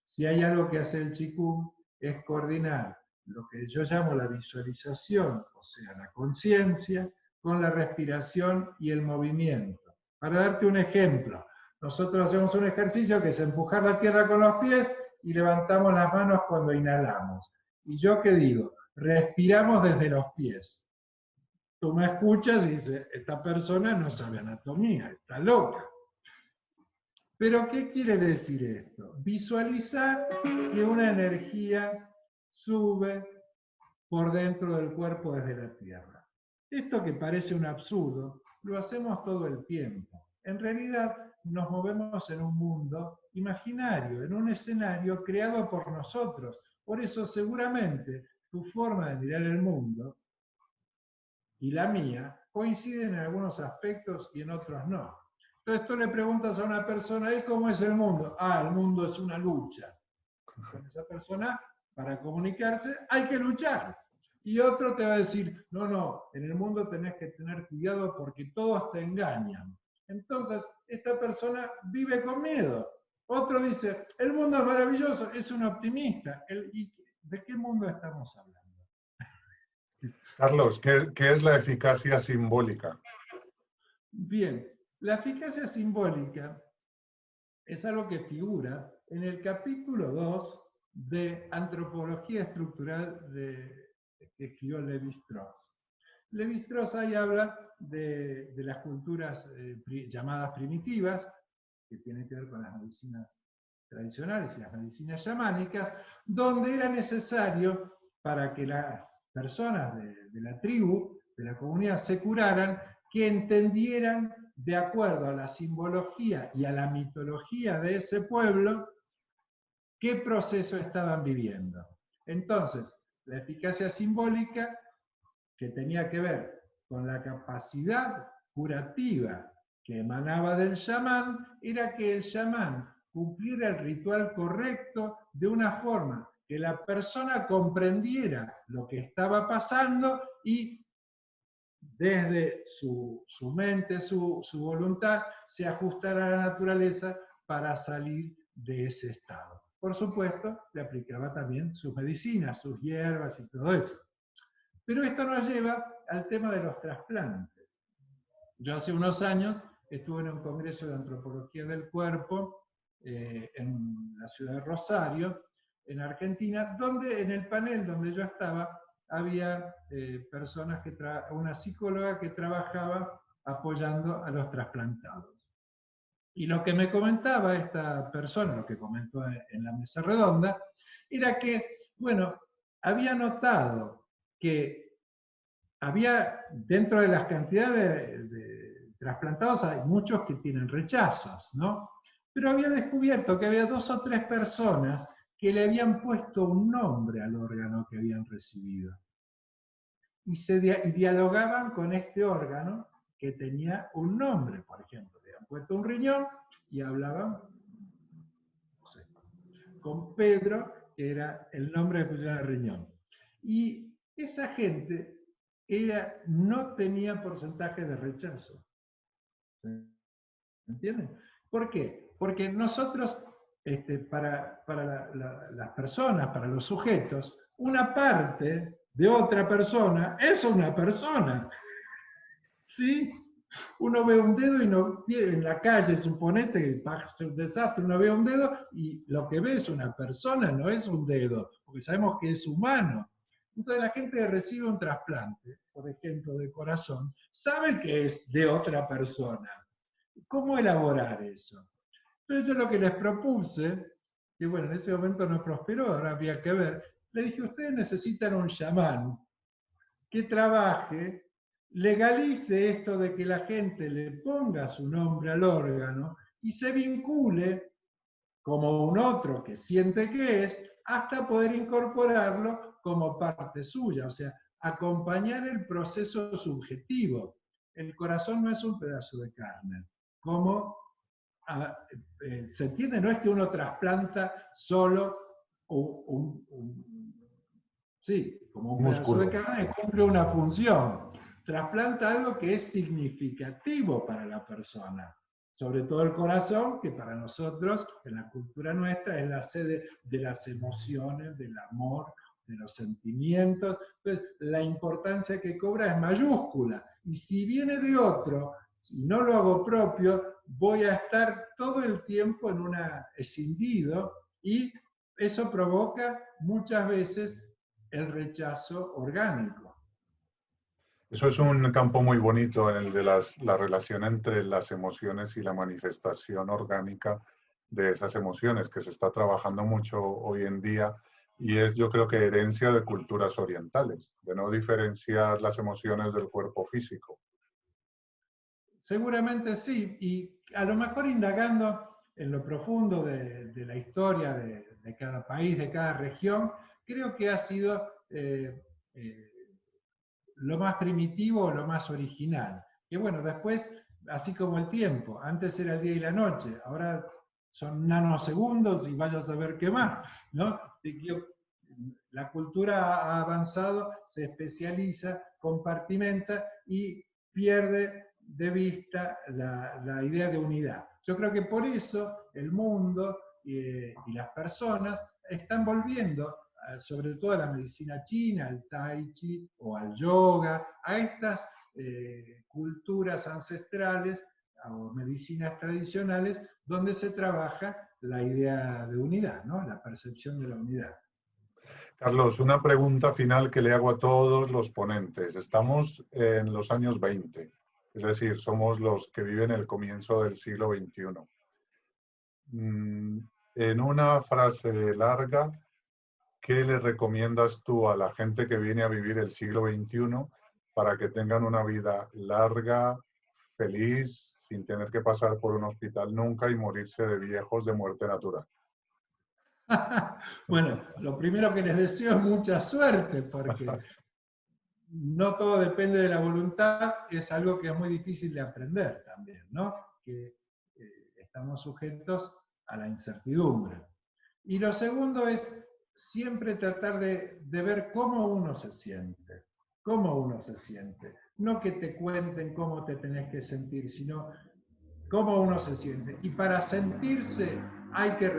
Si hay algo que hace el Qigong es coordinar lo que yo llamo la visualización, o sea, la conciencia, con la respiración y el movimiento. Para darte un ejemplo, nosotros hacemos un ejercicio que es empujar la tierra con los pies y levantamos las manos cuando inhalamos. ¿Y yo qué digo? Respiramos desde los pies. Tú me escuchas y dices, esta persona no sabe anatomía, está loca. Pero ¿qué quiere decir esto? Visualizar que una energía sube por dentro del cuerpo desde la tierra. Esto que parece un absurdo, lo hacemos todo el tiempo. En realidad nos movemos en un mundo imaginario, en un escenario creado por nosotros. Por eso seguramente tu forma de mirar el mundo y la mía coinciden en algunos aspectos y en otros no. Entonces tú le preguntas a una persona, ¿y cómo es el mundo? Ah, el mundo es una lucha. Con esa persona, para comunicarse, hay que luchar. Y otro te va a decir, no, no, en el mundo tenés que tener cuidado porque todos te engañan. Entonces, esta persona vive con miedo. Otro dice, el mundo es maravilloso, es un optimista. ¿Y de qué mundo estamos hablando? Carlos, ¿qué es la eficacia simbólica? Bien, la eficacia simbólica es algo que figura en el capítulo 2 de Antropología Estructural que escribió Lévi-Strauss. Lévi-Strauss ahí habla de las culturas llamadas primitivas, que tienen que ver con las medicinas tradicionales y las medicinas chamánicas, donde era necesario para que las personas de la tribu, de la comunidad, se curaran, que entendieran de acuerdo a la simbología y a la mitología de ese pueblo qué proceso estaban viviendo. Entonces, la eficacia simbólica, que tenía que ver con la capacidad curativa que emanaba del chamán, era que el chamán cumpliera el ritual correcto de una forma que la persona comprendiera lo que estaba pasando y desde su mente, su voluntad, se ajustara a la naturaleza para salir de ese estado. Por supuesto, le aplicaba también sus medicinas, sus hierbas y todo eso. Pero esto nos lleva al tema de los trasplantes. Yo hace unos años estuve en un congreso de antropología del cuerpo en la ciudad de Rosario, en Argentina, donde en el panel donde yo estaba había personas una psicóloga que trabajaba apoyando a los trasplantados. Y lo que me comentaba esta persona, lo que comentó en la mesa redonda, era que, bueno, había notado que había, dentro de las cantidades de trasplantados, hay muchos que tienen rechazos, ¿no? Pero había descubierto que había 2 o 3 personas que le habían puesto un nombre al órgano que habían recibido. Y dialogaban con este órgano que tenía un nombre, por ejemplo. Le habían puesto un riñón y hablaban, no sé, con Pedro, que era el nombre que pusieron al riñón. Y esa gente no tenía porcentaje de rechazo. ¿Entienden? ¿Por qué? Porque nosotros, para las personas, para los sujetos, una parte de otra persona es una persona. ¿Sí? Uno ve un dedo y no, en la calle, suponete que pasa un desastre, uno ve un dedo y lo que ve es una persona, no es un dedo, porque sabemos que es humano. Entonces la gente que recibe un trasplante, por ejemplo, de corazón, sabe que es de otra persona. ¿Cómo elaborar eso? Entonces yo lo que les propuse, que bueno, en ese momento no prosperó, ahora había que ver, le dije, ustedes necesitan un chamán que trabaje, legalice esto de que la gente le ponga su nombre al órgano y se vincule como un otro que siente que es, hasta poder incorporarlo como parte suya, o sea, acompañar el proceso subjetivo. El corazón no es un pedazo de carne, como se entiende, no es que uno trasplanta solo sí, como un pedazo de carne que cumple una función. Trasplanta algo que es significativo para la persona. sobre todo el corazón, que para nosotros, en la cultura nuestra, es la sede de las emociones, del amor, de los sentimientos. Entonces, la importancia que cobra es mayúscula. Y si viene de otro, si no lo hago propio, voy a estar todo el tiempo en una escindido, y eso provoca muchas veces el rechazo orgánico. Eso es un campo muy bonito, en el de la relación entre las emociones y la manifestación orgánica de esas emociones, que se está trabajando mucho hoy en día, y es, yo creo que, herencia de culturas orientales, de no diferenciar las emociones del cuerpo físico. Seguramente sí, y a lo mejor indagando en lo profundo de la historia de cada país, de cada región, creo que ha sido lo más primitivo, lo más original. Que bueno, después, así como el tiempo, antes era el día y la noche, ahora son nanosegundos y vaya a saber qué más, ¿no? La cultura ha avanzado, se especializa, compartimenta y pierde de vista la idea de unidad. Yo creo que por eso el mundo y las personas están volviendo, sobre todo a la medicina china, al tai chi o al yoga, a estas culturas ancestrales o medicinas tradicionales donde se trabaja la idea de unidad, ¿no? La percepción de la unidad. Carlos, una pregunta final que le hago a todos los ponentes. Estamos en los años 20, es decir, somos los que viven el comienzo del siglo XXI. En una frase larga, ¿qué le recomiendas tú a la gente que viene a vivir el siglo XXI para que tengan una vida larga, feliz, sin tener que pasar por un hospital nunca y morirse de viejos de muerte natural? Bueno, lo primero que les deseo es mucha suerte, porque no todo depende de la voluntad, es algo que es muy difícil de aprender también, ¿no? Que estamos sujetos a la incertidumbre. Y lo segundo es siempre tratar de ver cómo uno se siente, no que te cuenten cómo te tenés que sentir, sino cómo uno se siente. Y para sentirse hay que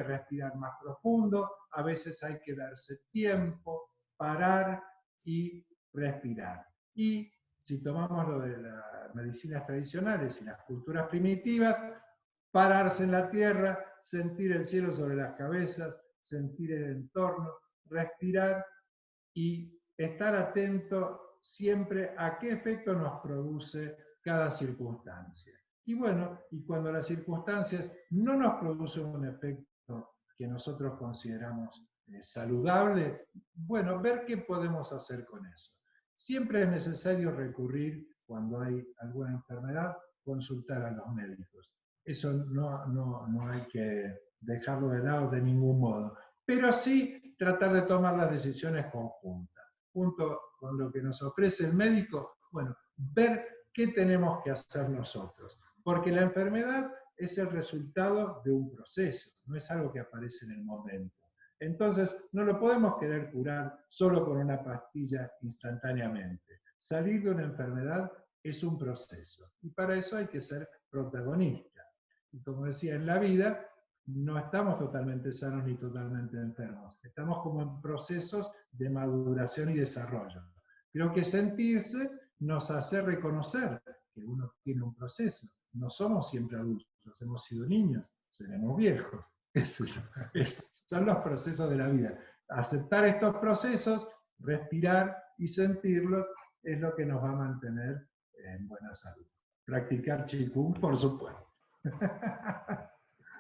respirar más profundo, a veces hay que darse tiempo, parar y respirar. Y si tomamos lo de las medicinas tradicionales y las culturas primitivas, pararse en la tierra, sentir el cielo sobre las cabezas, sentir el entorno, respirar y estar atento siempre a qué efecto nos produce cada circunstancia. Y bueno, y cuando las circunstancias no nos producen un efecto que nosotros consideramos saludable, bueno, ver qué podemos hacer con eso. Siempre es necesario recurrir, cuando hay alguna enfermedad, consultar a los médicos. Eso no hay que dejarlo de lado de ningún modo. Pero sí tratar de tomar las decisiones conjuntas. Junto con lo que nos ofrece el médico, bueno, ver qué tenemos que hacer nosotros. Porque la enfermedad es el resultado de un proceso, no es algo que aparece en el momento. Entonces, no lo podemos querer curar solo con una pastilla instantáneamente. Salir de una enfermedad es un proceso, y para eso hay que ser protagonista. Y como decía, en la vida no estamos totalmente sanos ni totalmente enfermos, estamos como en procesos de maduración y desarrollo. Creo que sentirse nos hace reconocer que uno tiene un proceso. No somos siempre adultos, hemos sido niños, seremos viejos. Son los procesos de la vida. Aceptar estos procesos, respirar y sentirlos es lo que nos va a mantener en buena salud. Practicar Qigong, por supuesto.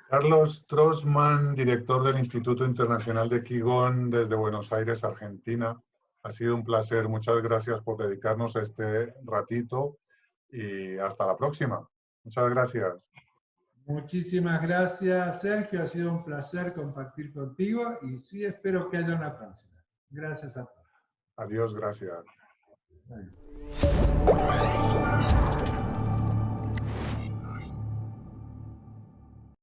Carlos Trossmann, director del Instituto Internacional de Qigong desde Buenos Aires, Argentina. Ha sido un placer. Muchas gracias por dedicarnos a este ratito y hasta la próxima. Muchas gracias. Muchísimas gracias, Sergio. Ha sido un placer compartir contigo y sí, espero que haya una próxima. Gracias a todos. Adiós, gracias. Adiós.